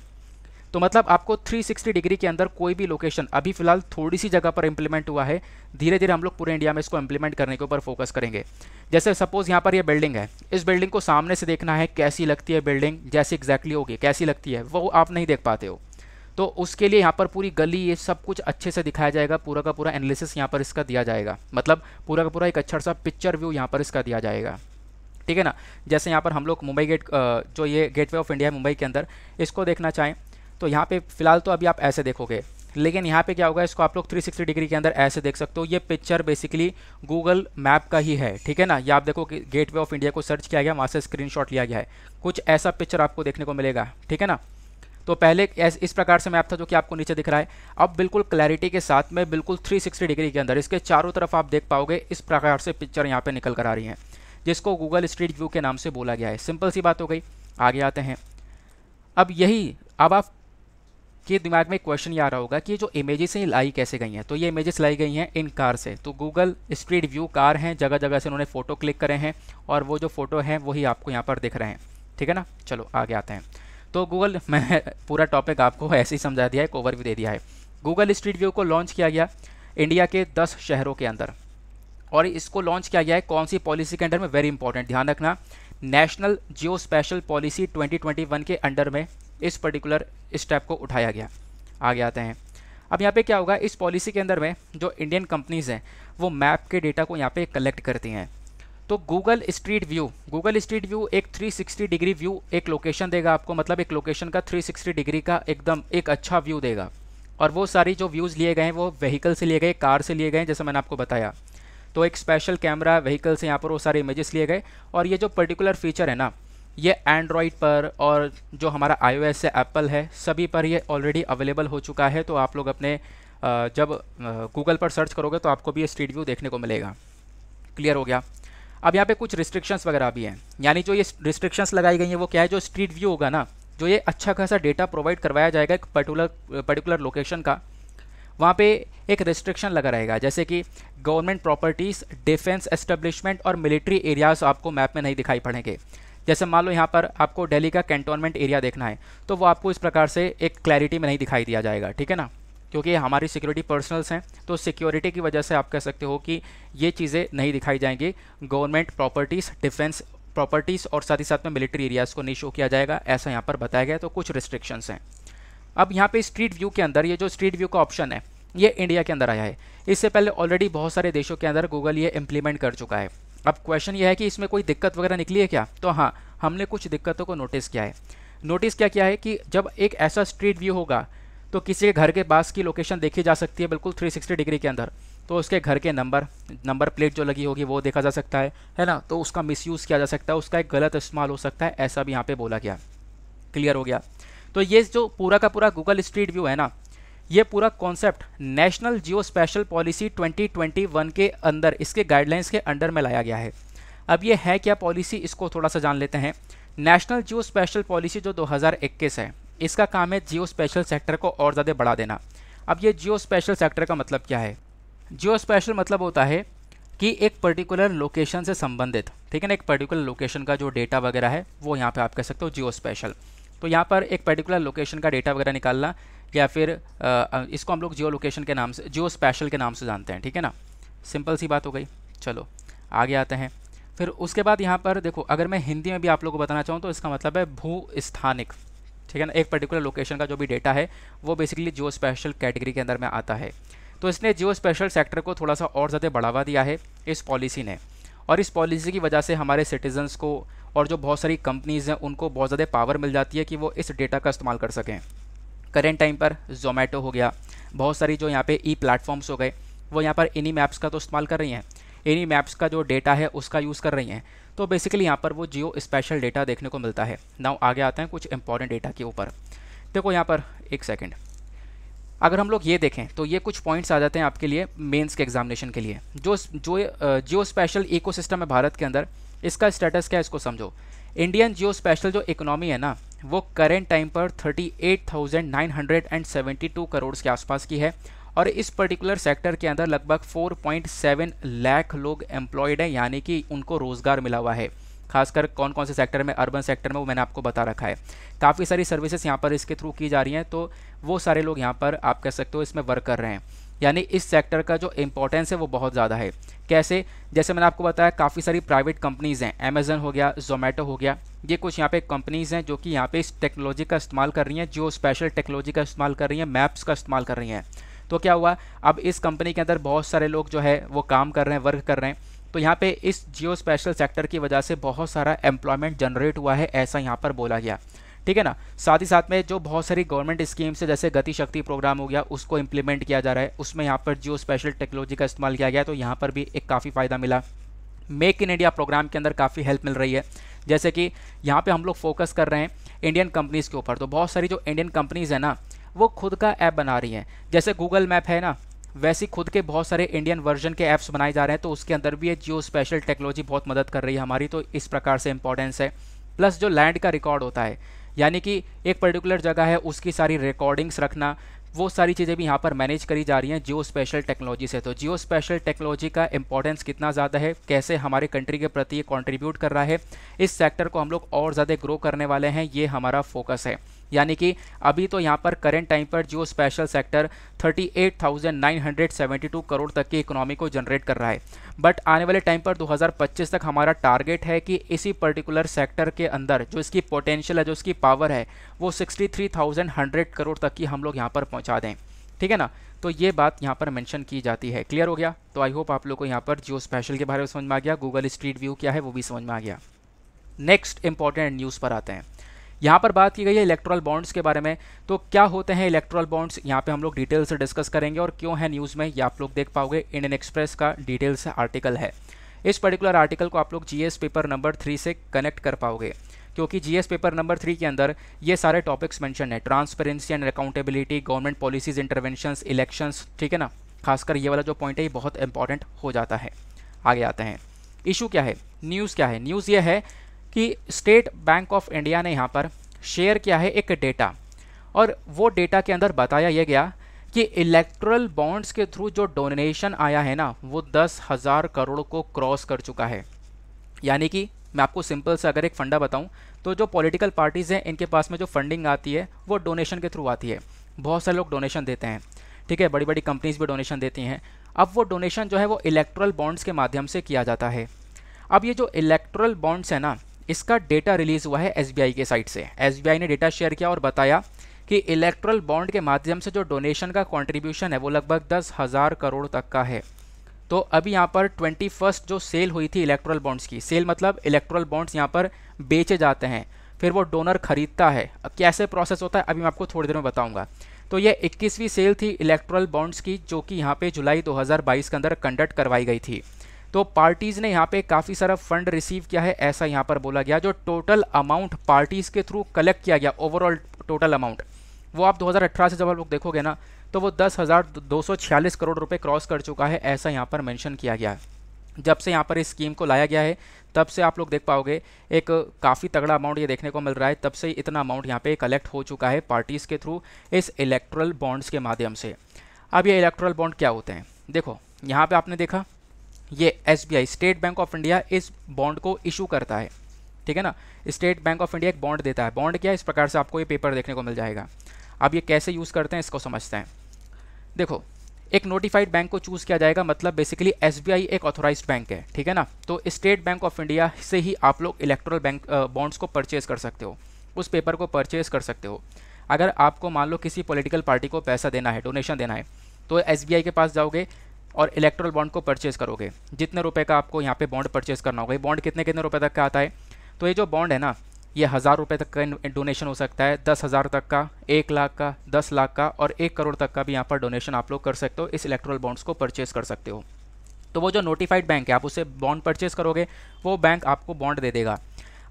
तो मतलब आपको 360 डिग्री के अंदर कोई भी लोकेशन, अभी फिलहाल थोड़ी सी जगह पर इंप्लीमेंट हुआ है, धीरे धीरे हम लोग पूरे इंडिया में इसको इंप्लीमेंट करने के ऊपर फोकस करेंगे। जैसे सपोज यहाँ पर ये बिल्डिंग है, इस बिल्डिंग को सामने से देखना है, कैसी लगती है बिल्डिंग, जैसी एग्जैक्टली होगी कैसी लगती है वो आप नहीं देख पाते हो। तो उसके लिए यहाँ पर पूरी गली ये सब कुछ अच्छे से दिखाया जाएगा, पूरा का पूरा एनालिसिस यहाँ पर इसका दिया जाएगा, मतलब पूरा का पूरा एक अच्छा सा पिक्चर व्यू यहाँ पर इसका दिया जाएगा, ठीक है ना। जैसे यहाँ पर हम लोग मुंबई गेट, जो ये गेटवे ऑफ इंडिया है मुंबई के अंदर, इसको देखना चाहें तो यहाँ पे फिलहाल तो अभी आप ऐसे देखोगे, लेकिन यहाँ पे क्या होगा, इसको आप लोग 360 डिग्री के अंदर ऐसे देख सकते हो। ये पिक्चर बेसिकली गूगल मैप का ही है, ठीक है ना। ये आप देखो कि गेटवे ऑफ इंडिया को सर्च किया गया, वहाँ से स्क्रीनशॉट लिया गया है, कुछ ऐसा पिक्चर आपको देखने को मिलेगा, ठीक है ना। तो पहले इस प्रकार से मैप था जो कि आपको नीचे दिख रहा है, अब बिल्कुल क्लैरिटी के साथ में बिल्कुल 360 डिग्री के अंदर इसके चारों तरफ आप देख पाओगे, इस प्रकार से पिक्चर यहाँ पे निकल कर आ रही हैं, जिसको गूगल स्ट्रीट व्यू के नाम से बोला गया है। सिंपल सी बात हो गई। आगे आते हैं। अब आप के दिमाग में क्वेश्चन ये आ रहा होगा कि ये जो इमेजेस हैं लाई कैसे गई हैं। तो ये इमेजेस लाई गई हैं इन कार से। तो गूगल स्ट्रीट व्यू कार हैं, जगह जगह से उन्होंने फ़ोटो क्लिक करे हैं और वो जो फ़ोटो हैं वही आपको यहाँ पर दिख रहे हैं, ठीक है ना। चलो आगे आते हैं। तो गूगल, मैं पूरा टॉपिक आपको ऐसे ही समझा दिया है, एक ओवरव्यू दे दिया है। गूगल स्ट्रीट व्यू को लॉन्च किया गया इंडिया के 10 शहरों के अंदर, और इसको लॉन्च किया गया है कौन सी पॉलिसी के अंडर में, वेरी इंपॉर्टेंट ध्यान रखना, नेशनल जियो स्पेशल पॉलिसी 2021 के अंडर में इस पर्टिकुलर स्टेप को उठाया गया। आगे आते हैं। अब यहाँ पे क्या होगा, इस पॉलिसी के अंदर में जो इंडियन कंपनीज़ हैं वो मैप के डेटा को यहाँ पे कलेक्ट करती हैं। तो गूगल स्ट्रीट व्यू एक 360 डिग्री व्यू, एक लोकेशन देगा आपको, मतलब एक लोकेशन का 360 डिग्री का एकदम एक अच्छा व्यू देगा। और वो सारी जो व्यूज़ लिए गए हैं वो व्हीकल से लिए गए, कार से लिए गए, जैसे मैंने आपको बताया। तो एक स्पेशल कैमरा व्हीकल से यहाँ पर वो सारे इमेजेस लिए गए। और ये जो पर्टिकुलर फीचर है ना, ये एंड्रॉयड पर और जो हमारा iOS है, एप्पल है, सभी पर ये ऑलरेडी अवेलेबल हो चुका है। तो आप लोग अपने जब गूगल पर सर्च करोगे तो आपको भी ये स्ट्रीट व्यू देखने को मिलेगा। क्लियर हो गया। अब यहाँ पे कुछ रिस्ट्रिक्शंस वगैरह भी हैं, यानी जो ये रिस्ट्रिक्शंस लगाई गई हैं वो क्या है, जो स्ट्रीट व्यू होगा ना, जो ये अच्छा खासा डेटा प्रोवाइड करवाया जाएगा एक पर्टिकुलर लोकेशन का, वहाँ पे एक रिस्ट्रिक्शन लगा रहेगा, जैसे कि गवर्नमेंट प्रॉपर्टीज़, डिफेंस एस्टेब्लिशमेंट और मिलिट्री एरियाज़ आपको मैप में नहीं दिखाई पड़ेंगे। जैसे मान लो यहाँ पर आपको दिल्ली का कैंटोनमेंट एरिया देखना है, तो वो आपको इस प्रकार से एक क्लैरिटी में नहीं दिखाई दिया जाएगा, ठीक है ना, क्योंकि हमारी सिक्योरिटी पर्सनल्स हैं। तो सिक्योरिटी की वजह से आप कह सकते हो कि ये चीज़ें नहीं दिखाई जाएंगी। गवर्नमेंट प्रॉपर्टीज़, डिफेंस प्रॉपर्टीज़ और साथ ही साथ में मिलिट्री एरियाज़ को नहीं शो किया जाएगा, ऐसा यहाँ पर बताया गया। तो कुछ रिस्ट्रिक्शंस हैं। अब यहाँ पे स्ट्रीट व्यू के अंदर ये जो स्ट्रीट व्यू का ऑप्शन है ये इंडिया के अंदर आया है। इससे पहले ऑलरेडी बहुत सारे देशों के अंदर गूगल ये इम्प्लीमेंट कर चुका है। अब क्वेश्चन ये है कि इसमें कोई दिक्कत वगैरह निकली है क्या? तो हाँ, हमने कुछ दिक्कतों को नोटिस किया है। नोटिस क्या किया है कि जब एक ऐसा स्ट्रीट व्यू होगा तो किसी के घर के पास की लोकेशन देखी जा सकती है बिल्कुल 360 डिग्री के अंदर। तो उसके घर के नंबर प्लेट जो लगी होगी वो देखा जा सकता है ना। तो उसका मिसयूज़ किया जा सकता है, उसका एक गलत इस्तेमाल हो सकता है, ऐसा भी यहाँ पे बोला गया। क्लियर हो गया। तो ये जो पूरा का पूरा गूगल स्ट्रीट व्यू है ना, ये पूरा कॉन्सेप्ट नेशनल जियो स्पेशल पॉलिसी 2021 के अंदर, इसके गाइडलाइंस के अंडर में लाया गया है। अब ये है क्या पॉलिसी, इसको थोड़ा सा जान लेते हैं। नेशनल जियो स्पेशल पॉलिसी जो 2021 है, इसका काम है जियो स्पेशल सेक्टर को और ज़्यादा बढ़ा देना। अब ये जियो स्पेशल सेक्टर का मतलब क्या है? जियो स्पेशल मतलब होता है कि एक पर्टिकुलर लोकेशन से संबंधित, ठीक है ना, एक पर्टिकुलर लोकेशन का जो डेटा वगैरह है वो यहाँ पे आप कह सकते हो जियो स्पेशल। तो यहाँ पर एक पर्टिकुलर लोकेशन का डेटा वगैरह निकालना, या फिर इसको हम लोग जियो लोकेशन के नाम से, जियो स्पेशल के नाम से जानते हैं, ठीक है ना। सिंपल सी बात हो गई। चलो आगे आते हैं। फिर उसके बाद यहाँ पर देखो, अगर मैं हिंदी में भी आप लोगों को बताना चाहूँ तो इसका मतलब है भू स्थानिक, ठीक है ना। एक पर्टिकुलर लोकेशन का जो भी डेटा है वो बेसिकली जियो स्पेशल कैटेगरी के अंदर में आता है। तो इसने जियो स्पेशल सेक्टर को थोड़ा सा और ज़्यादा बढ़ावा दिया है इस पॉलिसी ने, और इस पॉलिसी की वजह से हमारे सिटीजन्स को और जो बहुत सारी कंपनीज़ हैं उनको बहुत ज़्यादा पावर मिल जाती है कि वो इस डेटा का इस्तेमाल कर सकें। करेंट टाइम पर जोमेटो हो गया, बहुत सारी जो यहाँ पे ई प्लेटफॉर्म्स हो गए, वो यहाँ पर इन्हीं मैप्स का तो इस्तेमाल कर रही हैं, इन्हीं मैप्स का जो डेटा है उसका यूज़ कर रही हैं। तो बेसिकली यहाँ पर वो जियो स्पेशल डेटा देखने को मिलता है। नाउ आगे आते हैं कुछ इंपॉर्टेंट डेटा के ऊपर। देखो यहाँ पर एक सेकेंड, अगर हम लोग ये देखें तो ये कुछ पॉइंट्स आ जाते हैं आपके लिए मेंस के एग्जामिनेशन के लिए। जो जियो स्पेशल इकोसिस्टम है भारत के अंदर, इसका स्टेटस क्या है इसको समझो। इंडियन जियो स्पेशल जो इकोनॉमी है ना, वो करेंट टाइम पर 38,972 करोड़ के आसपास की है, और इस पर्टिकुलर सेक्टर के अंदर लगभग 4.7 लाख लोग एम्प्लॉयड हैं, यानी कि उनको रोज़गार मिला हुआ है। खासकर कौन कौन से सेक्टर में, अर्बन सेक्टर में, वो मैंने आपको बता रखा है। काफ़ी सारी सर्विसेज यहाँ पर इसके थ्रू की जा रही हैं, तो वो सारे लोग यहाँ पर आप कह सकते हो इसमें वर्क कर रहे हैं। यानी इस सेक्टर का जो इंपॉर्टेंस है वो बहुत ज़्यादा है। कैसे? जैसे मैंने आपको बताया, काफ़ी सारी प्राइवेट कंपनीज़ हैं, अमेजन हो गया, जोमेटो हो गया, ये कुछ यहाँ पे कंपनीज़ हैं जो कि यहाँ पे इस टेक्नोलॉजी का इस्तेमाल कर रही हैं, जियो स्पेशल टेक्नोलॉजी का इस्तेमाल कर रही हैं, मैप्स का इस्तेमाल कर रही हैं। तो क्या हुआ, अब इस कंपनी के अंदर बहुत सारे लोग जो है वो काम कर रहे हैं, वर्क कर रहे हैं, तो यहाँ पे इस जियो स्पेशल सेक्टर की वजह से बहुत सारा एम्प्लॉयमेंट जनरेट हुआ है, ऐसा यहाँ पर बोला गया। ठीक है ना। साथ ही साथ में जो बहुत सारी गवर्नमेंट स्कीम्स है, जैसे गति शक्ति प्रोग्राम हो गया, उसको इंप्लीमेंट किया जा रहा है, उसमें यहाँ पर जियो स्पेशल टेक्नोलॉजी का इस्तेमाल किया गया, तो यहाँ पर भी एक काफ़ी फ़ायदा मिला। मेक इन इंडिया प्रोग्राम के अंदर काफ़ी हेल्प मिल रही है, जैसे कि यहाँ पे हम लोग फोकस कर रहे हैं इंडियन कंपनीज़ के ऊपर, तो बहुत सारी जो इंडियन कंपनीज़ है ना, वो खुद का ऐप बना रही हैं। जैसे गूगल मैप है ना, वैसे खुद के बहुत सारे इंडियन वर्जन के ऐप्स बनाए जा रहे हैं, तो उसके अंदर भी ये जियो स्पेशल टेक्नोलॉजी बहुत मदद कर रही है हमारी, तो इस प्रकार से इंपॉर्टेंस है। प्लस जो लैंड का रिकॉर्ड होता है, यानी कि एक पर्टिकुलर जगह है उसकी सारी रिकॉर्डिंग्स रखना, वो सारी चीज़ें भी यहाँ पर मैनेज करी जा रही हैं जियो स्पेशल टेक्नोलॉजी से। तो जियो स्पेशल टेक्नोलॉजी का इंपॉर्टेंस कितना ज़्यादा है, कैसे हमारे कंट्री के प्रति ये कंट्रीब्यूट कर रहा है, इस सेक्टर को हम लोग और ज़्यादा ग्रो करने वाले हैं, ये हमारा फोकस है। यानी कि अभी तो यहाँ पर करेंट टाइम पर जियो स्पेशल सेक्टर 38,972 करोड़ तक की इकोनॉमी को जनरेट कर रहा है, बट आने वाले टाइम पर 2025 तक हमारा टारगेट है कि इसी पर्टिकुलर सेक्टर के अंदर जो इसकी पोटेंशियल है, जो इसकी पावर है, वो 63,100 करोड़ तक की हम लोग यहाँ पर पहुँचा दें। ठीक है ना। तो ये बात यहाँ पर मेंशन की जाती है। क्लियर हो गया? तो आई होप आप लोग को यहाँ पर जियो स्पेशल के बारे में समझ में आ गया, गूगल स्ट्रीट व्यू क्या है वो भी समझ में आ गया। नेक्स्ट इंपॉर्टेंट न्यूज़ पर आते हैं। यहाँ पर बात की गई है इलेक्ट्रल बॉन्ड्स के बारे में। तो क्या होते हैं इलेक्ट्रल बॉन्ड्स, यहाँ पे हम लोग डिटेल से डिस्कस करेंगे, और क्यों है न्यूज़ में ये आप लोग देख पाओगे। इंडियन एक्सप्रेस का डिटेल से आर्टिकल है। इस पर्टिकुलर आर्टिकल को आप लोग जीएस पेपर नंबर 3 से कनेक्ट कर पाओगे, क्योंकि जीएस पेपर नंबर 3 के अंदर ये सारे टॉपिक्स मेंशन है, transparency and accountability, government policies, interventions, elections. ठीक है ना। खासकर ये वाला जो पॉइंट है ये बहुत इंपॉर्टेंट हो जाता है। आगे आते हैं, इशू क्या है, न्यूज़ क्या है। न्यूज़ ये है कि स्टेट बैंक ऑफ इंडिया ने यहाँ पर शेयर किया है एक डेटा, और वो डेटा के अंदर बताया यह गया कि इलेक्ट्रल बॉन्ड्स के थ्रू जो डोनेशन आया है ना, वो 10,000 करोड़ को क्रॉस कर चुका है। यानी कि मैं आपको सिंपल से अगर एक फंडा बताऊं, तो जो पॉलिटिकल पार्टीज़ हैं इनके पास में जो फंडिंग आती है वो डोनेशन के थ्रू आती है। बहुत सारे लोग डोनेशन देते हैं, ठीक है, बड़ी बड़ी कंपनीज भी डोनेशन देती हैं। अब वो डोनेशन जो है वो इलेक्ट्रल बॉन्ड्स के माध्यम से किया जाता है। अब ये जो इलेक्ट्रल बॉन्ड्स है ना, इसका डेटा रिलीज़ हुआ है एसबीआई के साइड से। एसबीआई ने डेटा शेयर किया और बताया कि इलेक्ट्रल बॉन्ड के माध्यम से जो डोनेशन का कंट्रीब्यूशन है वो लगभग 10,000 करोड़ तक का है। तो अभी यहाँ पर 21 जो सेल हुई थी इलेक्ट्रल बॉन्ड्स की, सेल मतलब इलेक्ट्रल बॉन्ड्स यहाँ पर बेचे जाते हैं, फिर वो डोनर खरीदता है। अब कैसे प्रोसेस होता है अभी मैं आपको थोड़ी देर में बताऊंगा। तो ये 21वीं सेल थी इलेक्ट्रल बॉन्ड्स की, जो कि यहाँ पे जुलाई 2022 के अंदर कंडक्ट करवाई गई थी। तो पार्टीज़ ने यहाँ पे काफ़ी सारा फंड रिसीव किया है, ऐसा यहाँ पर बोला गया। जो टोटल अमाउंट पार्टीज़ के थ्रू कलेक्ट किया गया, ओवरऑल टोटल अमाउंट, वो आप 2018 से जब आप लोग देखोगे ना, तो वो 10,246 करोड़ रुपए क्रॉस कर चुका है, ऐसा यहाँ पर मेंशन किया गया है। जब से यहाँ पर इस स्कीम को लाया गया है तब से आप लोग देख पाओगे एक काफ़ी तगड़ा अमाउंट ये देखने को मिल रहा है। तब से इतना अमाउंट यहाँ पे कलेक्ट हो चुका है पार्टीज़ के थ्रू इस इलेक्ट्रल बॉन्ड्स के माध्यम से। अब ये इलेक्ट्रल बॉन्ड क्या होते हैं, देखो यहाँ पे आपने देखा ये SBI, state bank of India, इस बॉन्ड को इशू करता है। ठीक है ना, स्टेट बैंक ऑफ इंडिया एक बॉन्ड देता है। बॉन्ड क्या है, इस प्रकार से आपको ये पेपर देखने को मिल जाएगा। अब ये कैसे यूज़ करते हैं इसको समझते हैं। देखो, एक नोटिफाइड बैंक को चूज़ किया जाएगा, मतलब बेसिकली एसबीआई एक ऑथोराइज्ड बैंक है। ठीक है ना, तो स्टेट बैंक ऑफ इंडिया से ही आप लोग इलेक्ट्रल बैंक बॉन्ड्स को परचेज कर सकते हो, उस पेपर को परचेज कर सकते हो। अगर आपको मान लो किसी पॉलिटिकल पार्टी को पैसा देना है, डोनेशन देना है, तो एसबीआई के पास जाओगे और इलेक्ट्रल बॉन्ड को परचेज करोगे। जितने रुपए का आपको यहाँ पे बॉन्ड परचेज करना होगा, ये बॉन्ड कितने कितने रुपए तक का आता है, तो ये जो बॉन्ड है ना, ये 1000 रुपये तक का डोनेशन हो सकता है, 10,000 तक का, 1 लाख का, 10 लाख का और 1 करोड़ तक का भी यहाँ पर डोनेशन आप लोग कर सकते हो, इस इलेक्ट्रल बॉन्ड्स को परचेज कर सकते हो। तो वो जो नोटिफाइड बैंक है, आप उससे बॉन्ड परचेज करोगे, वो बैंक आपको बॉन्ड दे देगा।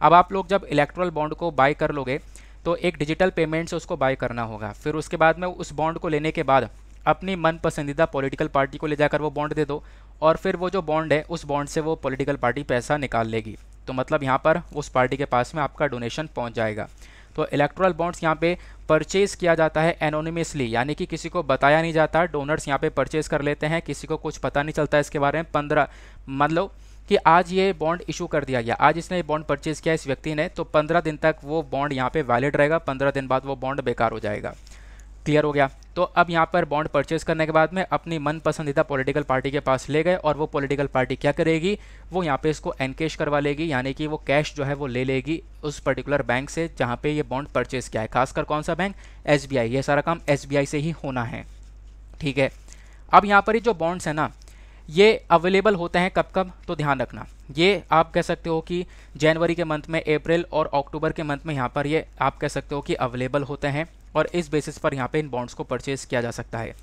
अब आप लोग जब इलेक्ट्रल बॉन्ड को बाय कर लोगे तो एक डिजिटल पेमेंट से उसको बाय करना होगा। फिर उसके बाद में उस बॉन्ड को लेने के बाद अपनी मन पसंदीदा पॉलिटिकल पार्टी को ले जाकर वो बॉन्ड दे दो, और फिर वो जो बॉन्ड है उस बॉन्ड से वो पॉलिटिकल पार्टी पैसा निकाल लेगी। तो मतलब यहाँ पर उस पार्टी के पास में आपका डोनेशन पहुँच जाएगा। तो इलेक्टोरल बॉन्ड्स यहाँ पे परचेज किया जाता है एनोनिमसली, यानी कि किसी को बताया नहीं जाता। डोनर्स यहाँ पे परचेज कर लेते हैं, किसी को कुछ पता नहीं चलता इसके बारे में। 15 मतलब कि आज ये बॉन्ड इशू कर दिया गया, आज इसने ये बॉन्ड परचेज किया इस व्यक्ति ने, तो 15 दिन तक वो बॉन्ड यहाँ पे वैलिड रहेगा। 15 दिन बाद वो बॉन्ड बेकार हो जाएगा। क्लियर हो गया। तो अब यहाँ पर बॉन्ड परचेज करने के बाद में अपनी मन पसंदीदा पॉलिटिकल पार्टी के पास ले गए और वो पॉलिटिकल पार्टी क्या करेगी, वो यहाँ पे इसको एनकेश करवा लेगी, यानी कि वो कैश जो है वो ले लेगी उस पर्टिकुलर बैंक से जहाँ पे ये बॉन्ड परचेज किया है। खासकर कौन सा बैंक, SBI। ये सारा काम SBI से ही होना है। ठीक है। अब यहाँ पर ये जो बॉन्ड्स हैं ना, ये अवेलेबल होते हैं कब कब, तो ध्यान रखना, ये आप कह सकते हो कि जनवरी के मंथ में, अप्रैल और अक्टूबर के मंथ में यहाँ पर ये आप कह सकते हो कि अवेलेबल होते हैं और इस बेसिस पर यहाँ पे इन बॉन्ड्स को परचेज किया जा सकता है।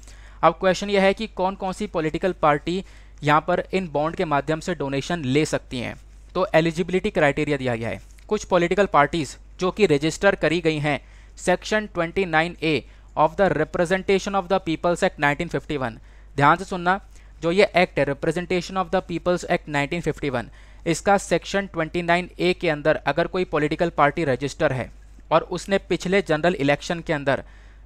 अब क्वेश्चन ये है कि कौन कौन सी पॉलिटिकल पार्टी यहाँ पर इन बॉन्ड के माध्यम से डोनेशन ले सकती हैं। तो एलिजिबिलिटी क्राइटेरिया दिया गया है। कुछ पॉलिटिकल पार्टीज जो कि रजिस्टर करी गई हैं section 29A of the representation of the people's act 1951। ध्यान से सुनना, जो ये एक्ट है representation of the people's act 1951, इसका सेक्शन 29A के अंदर अगर कोई पॉलिटिकल पार्टी रजिस्टर है और उसने पिछले जनरल इलेक्शन के अंदर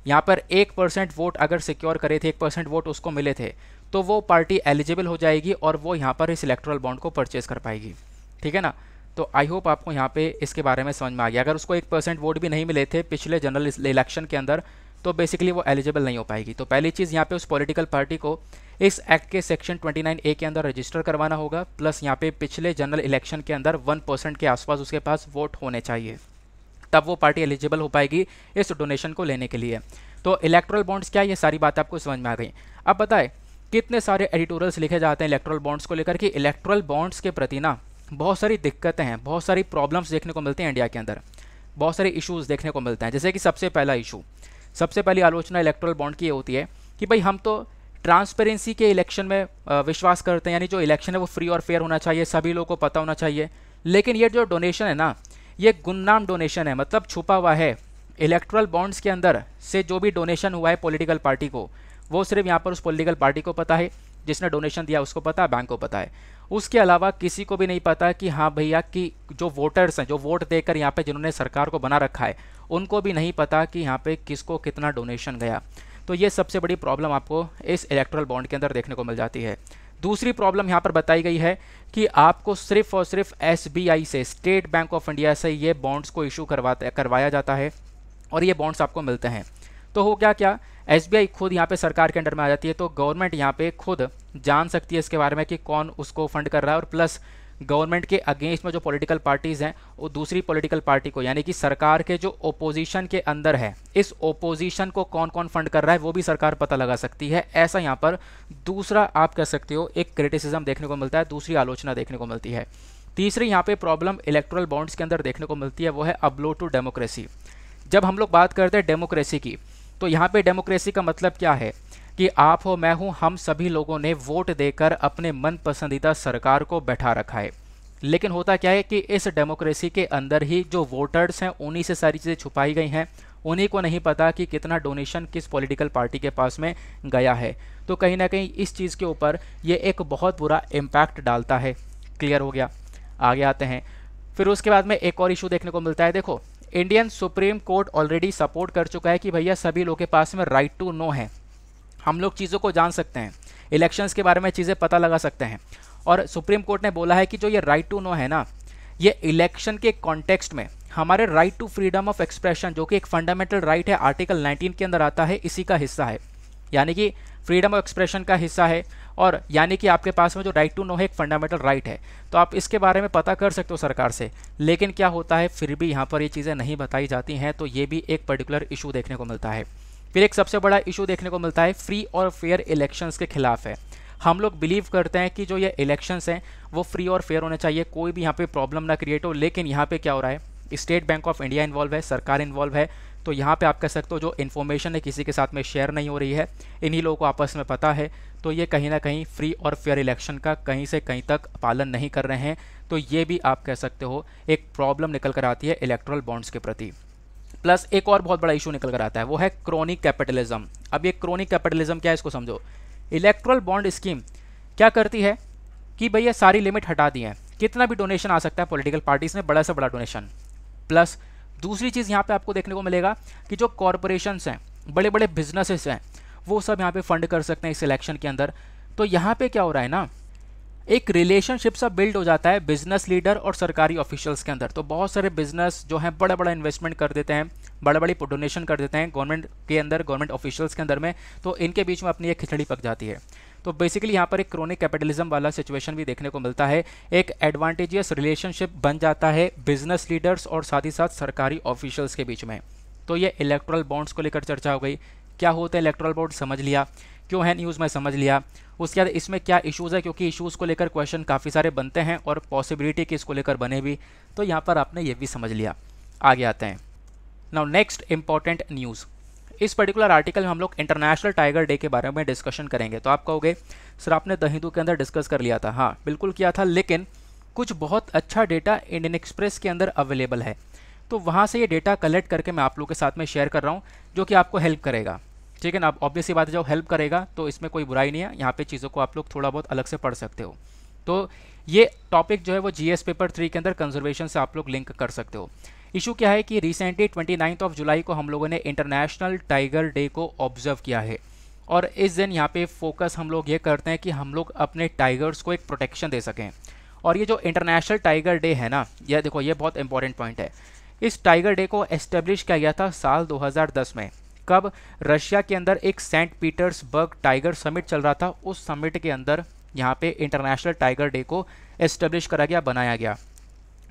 यहाँ पर 1% वोट अगर सिक्योर करे थे, 1% वोट उसको मिले थे, तो वो पार्टी एलिजिबल हो जाएगी और वो यहाँ पर इस इलेक्टोरल बॉन्ड को परचेज कर पाएगी। ठीक है ना। तो आई होप आपको यहाँ पे इसके बारे में समझ में आ गया। अगर उसको 1% वोट भी नहीं मिले थे पिछले जनरल इलेक्शन के अंदर, तो बेसिकली वो एलिजिबल नहीं हो पाएगी। तो पहली चीज़ यहाँ पे उस पॉलिटिकल पार्टी को इस एक्ट के सेक्शन 29A के अंदर रजिस्टर करवाना होगा, प्लस यहाँ पे पिछले जनरल इलेक्शन के अंदर 1% के आसपास उसके पास वोट होने चाहिए, तब वो पार्टी एलिजिबल हो पाएगी इस डोनेशन को लेने के लिए। तो इलेक्टोरल बॉन्ड्स क्या है, ये सारी बात आपको समझ में आ गई। अब बताएं कितने सारे एडिटोरियल्स लिखे जाते हैं इलेक्टोरल बॉन्ड्स को लेकर कि इलेक्टोरल बॉन्ड्स के प्रति ना बहुत सारी दिक्कतें हैं, बहुत सारी प्रॉब्लम्स देखने को मिलते हैं इंडिया के अंदर, बहुत सारे इशूज़ देखने को मिलते हैं। जैसे कि सबसे पहला इशू, सबसे पहली आलोचना इलेक्टोरल बॉन्ड की ये होती है कि भाई हम तो ट्रांसपेरेंसी के इलेक्शन में विश्वास करते हैं, यानी जो इलेक्शन है वो फ्री और फेयर होना चाहिए, सभी लोगों को पता होना चाहिए। लेकिन ये जो डोनेशन है ना, ये गुमनाम डोनेशन है, मतलब छुपा हुआ है। इलेक्टोरल बॉन्ड्स के अंदर से जो भी डोनेशन हुआ है पॉलिटिकल पार्टी को, वो सिर्फ यहाँ पर उस पॉलिटिकल पार्टी को पता है, जिसने डोनेशन दिया उसको पता है, बैंक को पता है। उसके अलावा किसी को भी नहीं पता कि हाँ भैया कि जो वोटर्स हैं, जो वोट देकर यहाँ पे जिन्होंने सरकार को बना रखा है, उनको भी नहीं पता कि यहाँ पे किसको कितना डोनेशन गया। तो ये सबसे बड़ी प्रॉब्लम आपको इस इलेक्टोरल बॉन्ड के अंदर देखने को मिल जाती है। दूसरी प्रॉब्लम यहाँ पर बताई गई है कि आपको सिर्फ और सिर्फ SBI से, स्टेट बैंक ऑफ इंडिया से ये बॉन्ड्स को इशू करवाया जाता है और ये बॉन्ड्स आपको मिलते हैं। तो हो क्या SBI खुद यहाँ पे सरकार के अंडर में आ जाती है, तो गवर्नमेंट यहाँ पे खुद जान सकती है इसके बारे में कि कौन उसको फंड कर रहा है, और प्लस गवर्नमेंट के अगेंस्ट में जो पॉलिटिकल पार्टीज़ हैं वो दूसरी पॉलिटिकल पार्टी को, यानी कि सरकार के जो ओपोजिशन के अंदर है, इस ओपोजिशन को कौन कौन फंड कर रहा है वो भी सरकार पता लगा सकती है। ऐसा यहाँ पर दूसरा आप कह सकते हो एक क्रिटिसिज्म देखने को मिलता है, दूसरी आलोचना देखने को मिलती है। तीसरी यहाँ पे प्रॉब्लम इलेक्टोरल बॉन्ड्स के अंदर देखने को मिलती है, वो है अपलोड टू डेमोक्रेसी। जब हम लोग बात करते हैं डेमोक्रेसी की, तो यहाँ पे डेमोक्रेसी का मतलब क्या है कि आप हो, मैं हूँ, हम सभी लोगों ने वोट देकर अपने मन पसंदीदा सरकार को बैठा रखा है। लेकिन होता क्या है कि इस डेमोक्रेसी के अंदर ही जो वोटर्स हैं उन्हीं से सारी चीज़ें छुपाई गई हैं, उन्हीं को नहीं पता कि कितना डोनेशन किस पॉलिटिकल पार्टी के पास में गया है। तो कहीं ना कहीं इस चीज़ के ऊपर ये एक बहुत बुरा इम्पैक्ट डालता है। क्लियर हो गया। आगे आते हैं। फिर उसके बाद में एक और इशू देखने को मिलता है। देखो, Indian supreme court already support कर चुका है कि भैया सभी लोगों के पास में राइट टू नो है, हम लोग चीज़ों को जान सकते हैं, इलेक्शंस के बारे में चीज़ें पता लगा सकते हैं। और सुप्रीम कोर्ट ने बोला है कि जो ये राइट टू नो है ना, ये इलेक्शन के कॉन्टेक्स्ट में हमारे right to freedom of expression, जो कि एक फंडामेंटल राइट है, आर्टिकल 19 के अंदर आता है, इसी का हिस्सा है। यानी कि फ्रीडम ऑफ एक्सप्रेशन का हिस्सा है, और यानी कि आपके पास में जो राइट टू नो है एक फंडामेंटल राइट है, तो आप इसके बारे में पता कर सकते हो सरकार से। लेकिन क्या होता है, फिर भी यहाँ पर ये चीज़ें नहीं बताई जाती हैं, तो ये भी एक पर्टिकुलर इशू देखने को मिलता है। फिर एक सबसे बड़ा इशू देखने को मिलता है फ्री और फेयर इलेक्शंस के खिलाफ है। हम लोग बिलीव करते हैं कि जो ये इलेक्शंस हैं वो फ्री और फेयर होने चाहिए, कोई भी यहाँ पे प्रॉब्लम ना क्रिएट हो। लेकिन यहाँ पे क्या हो रहा है, state bank of India involve है, सरकार इन्वॉल्व है, तो यहाँ पे आप कह सकते हो जो इन्फॉर्मेशन है किसी के साथ में शेयर नहीं हो रही है, इन्हीं लोगों को आपस में पता है, तो ये कहीं ना कहीं फ्री और फेयर इलेक्शन का कहीं से कहीं तक पालन नहीं कर रहे हैं। तो ये भी आप कह सकते हो एक प्रॉब्लम निकल कर आती है इलेक्टोरल बॉन्ड्स के प्रति। प्लस एक और बहुत बड़ा इशू निकल कर आता है, वो है क्रोनिक कैपिटलिज्म। अब ये क्रोनिक कैपिटलिज्म क्या है, इसको समझो। इलेक्टोरल बॉन्ड स्कीम क्या करती है कि भैया सारी लिमिट हटा दी है, कितना भी डोनेशन आ सकता है पॉलिटिकल पार्टीज में, बड़ा से बड़ा डोनेशन। प्लस दूसरी चीज़ यहाँ पे आपको देखने को मिलेगा कि जो कॉरपोरेशंस हैं, बड़े बड़े बिजनेसेस हैं, वो सब यहाँ पे फंड कर सकते हैं इस इलेक्शन के अंदर। तो यहाँ पे क्या हो रहा है ना, एक रिलेशनशिप सा बिल्ड हो जाता है बिजनेस लीडर और सरकारी ऑफिशियल्स के अंदर। तो बहुत सारे बिजनेस जो हैं बड़ा बड़ा इन्वेस्टमेंट कर देते हैं, बड़ा बड़ी डोनेशन कर देते हैं गवर्नमेंट के अंदर, गवर्नमेंट ऑफिशियल्स के अंदर में, तो इनके बीच में अपनी एक खिचड़ी पक जाती है। तो बेसिकली यहाँ पर एक क्रोनिक कैपिटलिज्म वाला सिचुएशन भी देखने को मिलता है। एक एडवांटेजियस रिलेशनशिप बन जाता है बिजनेस लीडर्स और साथ ही साथ सरकारी ऑफिशियल्स के बीच में। तो ये इलेक्टोरल बॉन्ड्स को लेकर चर्चा हो गई। क्या होते हैं इलेक्टोरल बॉन्ड समझ लिया, क्यों है न्यूज़ में समझ लिया। उसके बाद इसमें क्या इश्यूज़ है, क्योंकि इश्यूज़ को लेकर क्वेश्चन काफ़ी सारे बनते हैं और पॉसिबिलिटी कि इसको लेकर बने भी, तो यहाँ पर आपने ये भी समझ लिया। आगे आते हैं। नाउ नेक्स्ट इंपॉर्टेंट न्यूज़, इस पर्टिकुलर आर्टिकल में हम लोग इंटरनेशनल टाइगर डे के बारे में डिस्कशन करेंगे। तो आप कहोगे सर आपने द हिंदू के अंदर डिस्कस कर लिया था। हाँ बिल्कुल किया था, लेकिन कुछ बहुत अच्छा डेटा इंडियन एक्सप्रेस के अंदर अवेलेबल है, तो वहाँ से ये डेटा कलेक्ट करके मैं आप लोगों के साथ में शेयर कर रहा हूँ, जो कि आपको हेल्प करेगा। ठीक है ना, अब ऑब्वियस ही बात है, जो हेल्प करेगा तो इसमें कोई बुराई नहीं है, यहाँ पे चीज़ों को आप लोग थोड़ा बहुत अलग से पढ़ सकते हो। तो ये टॉपिक जो है वो जीएस पेपर 3 के अंदर कंजर्वेशन से आप लोग लिंक कर सकते हो। इशू क्या है कि रिसेंटली 29 जुलाई को हम लोगों ने इंटरनेशनल टाइगर डे को ऑब्जर्व किया है, और इस दिन यहाँ पे फोकस हम लोग ये करते हैं कि हम लोग अपने टाइगर्स को एक प्रोटेक्शन दे सकें। और ये जो इंटरनेशनल टाइगर डे है ना, यह देखो ये बहुत इंपॉर्टेंट पॉइंट है। इस टाइगर डे को एस्टेब्लिश किया गया था साल 2010 में। कब? रशिया के अंदर एक सेंट पीटर्सबर्ग टाइगर समिट चल रहा था, उस समिट के अंदर यहाँ पे इंटरनेशनल टाइगर डे को एस्टेब्लिश करा गया, बनाया गया।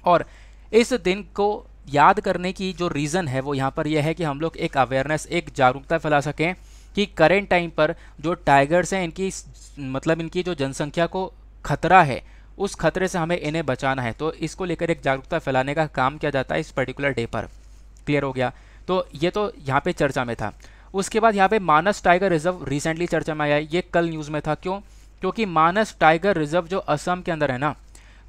और इस दिन को याद करने की जो रीज़न है वो यहाँ पर यह है कि हम लोग एक अवेयरनेस, एक जागरूकता फैला सकें कि करेंट टाइम पर जो टाइगर्स हैं इनकी मतलब इनकी जो जनसंख्या को खतरा है, उस खतरे से हमें इन्हें बचाना है। तो इसको लेकर एक जागरूकता फैलाने का काम किया जाता है इस पर्टिकुलर डे पर। क्लियर हो गया? तो ये तो यहाँ पे चर्चा में था। उसके बाद यहाँ पे मानस टाइगर रिजर्व रिसेंटली चर्चा में आया, ये कल न्यूज़ में था। क्यों? क्योंकि मानस टाइगर रिजर्व जो असम के अंदर है ना,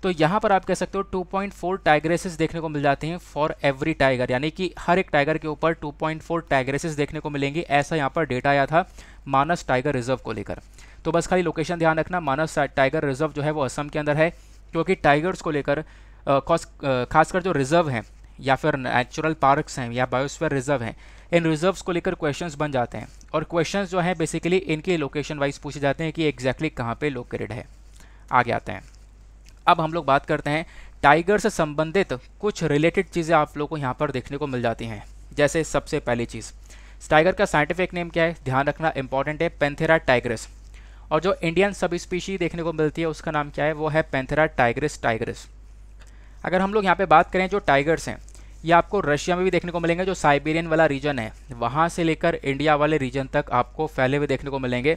तो यहाँ पर आप कह सकते हो 2.4 टाइगरेसेस देखने को मिल जाते हैं फॉर एवरी टाइगर, यानी कि हर एक टाइगर के ऊपर 2.4 टाइगरेसेस देखने को मिलेंगी। ऐसा यहाँ पर डेटा आया था मानस टाइगर रिजर्व को लेकर। तो बस खाली लोकेशन ध्यान रखना, मानस टाइगर रिजर्व जो है वो असम के अंदर है, क्योंकि टाइगर्स को लेकर खासकर जो रिजर्व हैं या फिर नेचुरल पार्क्स हैं या बायोस्फीयर रिजर्व हैं, इन रिजर्व्स को लेकर क्वेश्चंस बन जाते हैं। और क्वेश्चंस जो हैं बेसिकली इनके लोकेशन वाइज पूछे जाते हैं कि एग्जैक्टली कहाँ पे लोकेटेड है। आगे आते हैं। अब हम लोग बात करते हैं टाइगर से संबंधित कुछ रिलेटेड चीज़ें आप लोगों को यहाँ पर देखने को मिल जाती हैं। जैसे सबसे पहली चीज़, टाइगर का साइंटिफिक नेम क्या है, ध्यान रखना इंपॉर्टेंट है, पैंथेरा टाइग्रिस। और जो इंडियन सब स्पीशी देखने को मिलती है उसका नाम क्या है, वो है पैंथेरा टाइग्रिस टाइग्रिस। अगर हम लोग यहाँ पे बात करें, जो टाइगर्स हैं ये आपको रशिया में भी देखने को मिलेंगे, जो साइबेरियन वाला रीजन है वहाँ से लेकर इंडिया वाले रीजन तक आपको फैले हुए देखने को मिलेंगे।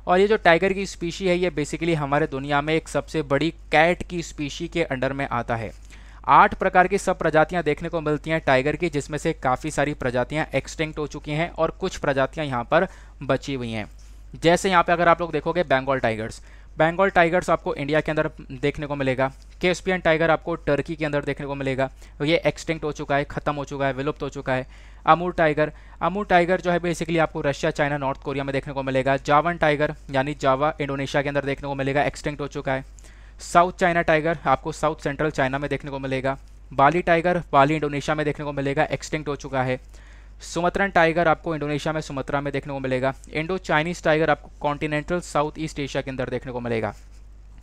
और ये जो टाइगर की स्पीशी है ये बेसिकली हमारे दुनिया में एक सबसे बड़ी कैट की स्पीशी के अंडर में आता है। 8 प्रकार की सब प्रजातियाँ देखने को मिलती हैं टाइगर की, जिसमें से काफ़ी सारी प्रजातियाँ एक्सटिंक्ट हो चुकी हैं और कुछ प्रजातियाँ यहाँ पर बची हुई हैं। जैसे यहाँ पे अगर आप लोग देखोगे बंगाल टाइगर्स आपको इंडिया के अंदर देखने को मिलेगा। कैस्पियन टाइगर आपको टर्की के अंदर देखने को मिलेगा, ये एक्सटिंक्ट हो चुका है, ख़त्म हो चुका है, विलुप्त हो चुका है। अमूर टाइगर जो है बेसिकली आपको रशिया, चाइना, नॉर्थ कोरिया में देखने को मिलेगा। जावन टाइगर यानी जावा इंडोनेशिया के अंदर देखने को मिलेगा, एक्सटिंक्ट हो चुका है। साउथ चाइना टाइगर आपको साउथ सेंट्रल चाइना में देखने को मिलेगा। बाली टाइगर बाली इंडोनेशिया में देखने को मिलेगा, एक्सटिंक्ट हो चुका है। सुमत्रन टाइगर आपको इंडोनेशिया में सुमत्रा में देखने को मिलेगा। इंडो चाइनीज़ टाइगर आपको कॉन्टिनेंटल साउथ ईस्ट एशिया के अंदर देखने को मिलेगा।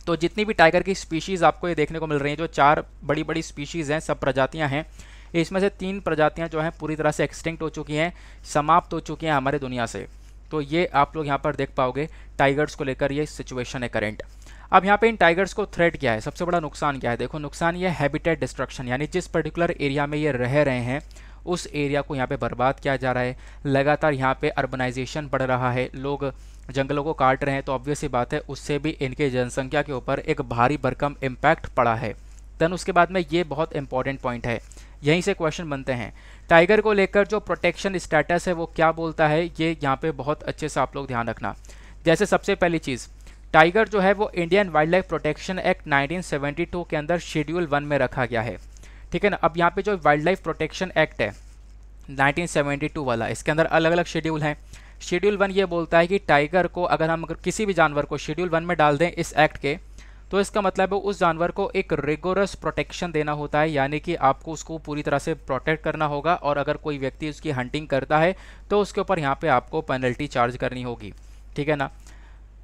तो जितनी भी टाइगर की स्पीशीज़ आपको ये देखने को मिल रही हैं, जो 4 बड़ी बड़ी स्पीशीज़ हैं, सब प्रजातियां हैं, इसमें से 3 प्रजातियां जो हैं पूरी तरह से एक्सटिंक्ट हो चुकी हैं, समाप्त हो चुकी हैं हमारे दुनिया से। तो ये आप लोग यहाँ पर देख पाओगे टाइगर्स को लेकर ये सिचुएशन है करेंट। अब यहाँ पे इन टाइगर्स को थ्रेट क्या है, सबसे बड़ा नुकसान क्या है? देखो नुकसान ये हैबिटेट डिस्ट्रक्शन, यानी जिस पर्टिकुलर एरिया में ये रह रहे हैं उस एरिया को यहाँ पे बर्बाद किया जा रहा है। लगातार यहाँ पे अर्बनाइजेशन बढ़ रहा है, लोग जंगलों को काट रहे हैं, तो ऑब्वियस सी बात है उससे भी इनके जनसंख्या के ऊपर एक भारी भरकम इम्पैक्ट पड़ा है। देन उसके बाद में ये बहुत इंपॉर्टेंट पॉइंट है, यहीं से क्वेश्चन बनते हैं। टाइगर को लेकर जो प्रोटेक्शन स्टेटस है वो क्या बोलता है, ये यहाँ पे बहुत अच्छे से आप लोग ध्यान रखना। जैसे सबसे पहली चीज़, टाइगर जो है वो Indian wild life protection act 1972 के अंदर शेड्यूल 1 में रखा गया है। ठीक है ना। अब यहाँ पे जो वाइल्ड लाइफ प्रोटेक्शन एक्ट है 1972 वाला, इसके अंदर अलग अलग शेड्यूल हैं। शेड्यूल 1 ये बोलता है कि टाइगर को अगर हम किसी भी जानवर को शेड्यूल 1 में डाल दें इस एक्ट के, तो इसका मतलब है उस जानवर को एक रिगोरस प्रोटेक्शन देना होता है, यानी कि आपको उसको पूरी तरह से प्रोटेक्ट करना होगा, और अगर कोई व्यक्ति उसकी हंटिंग करता है तो उसके ऊपर यहाँ पे आपको पेनल्टी चार्ज करनी होगी, ठीक है ना।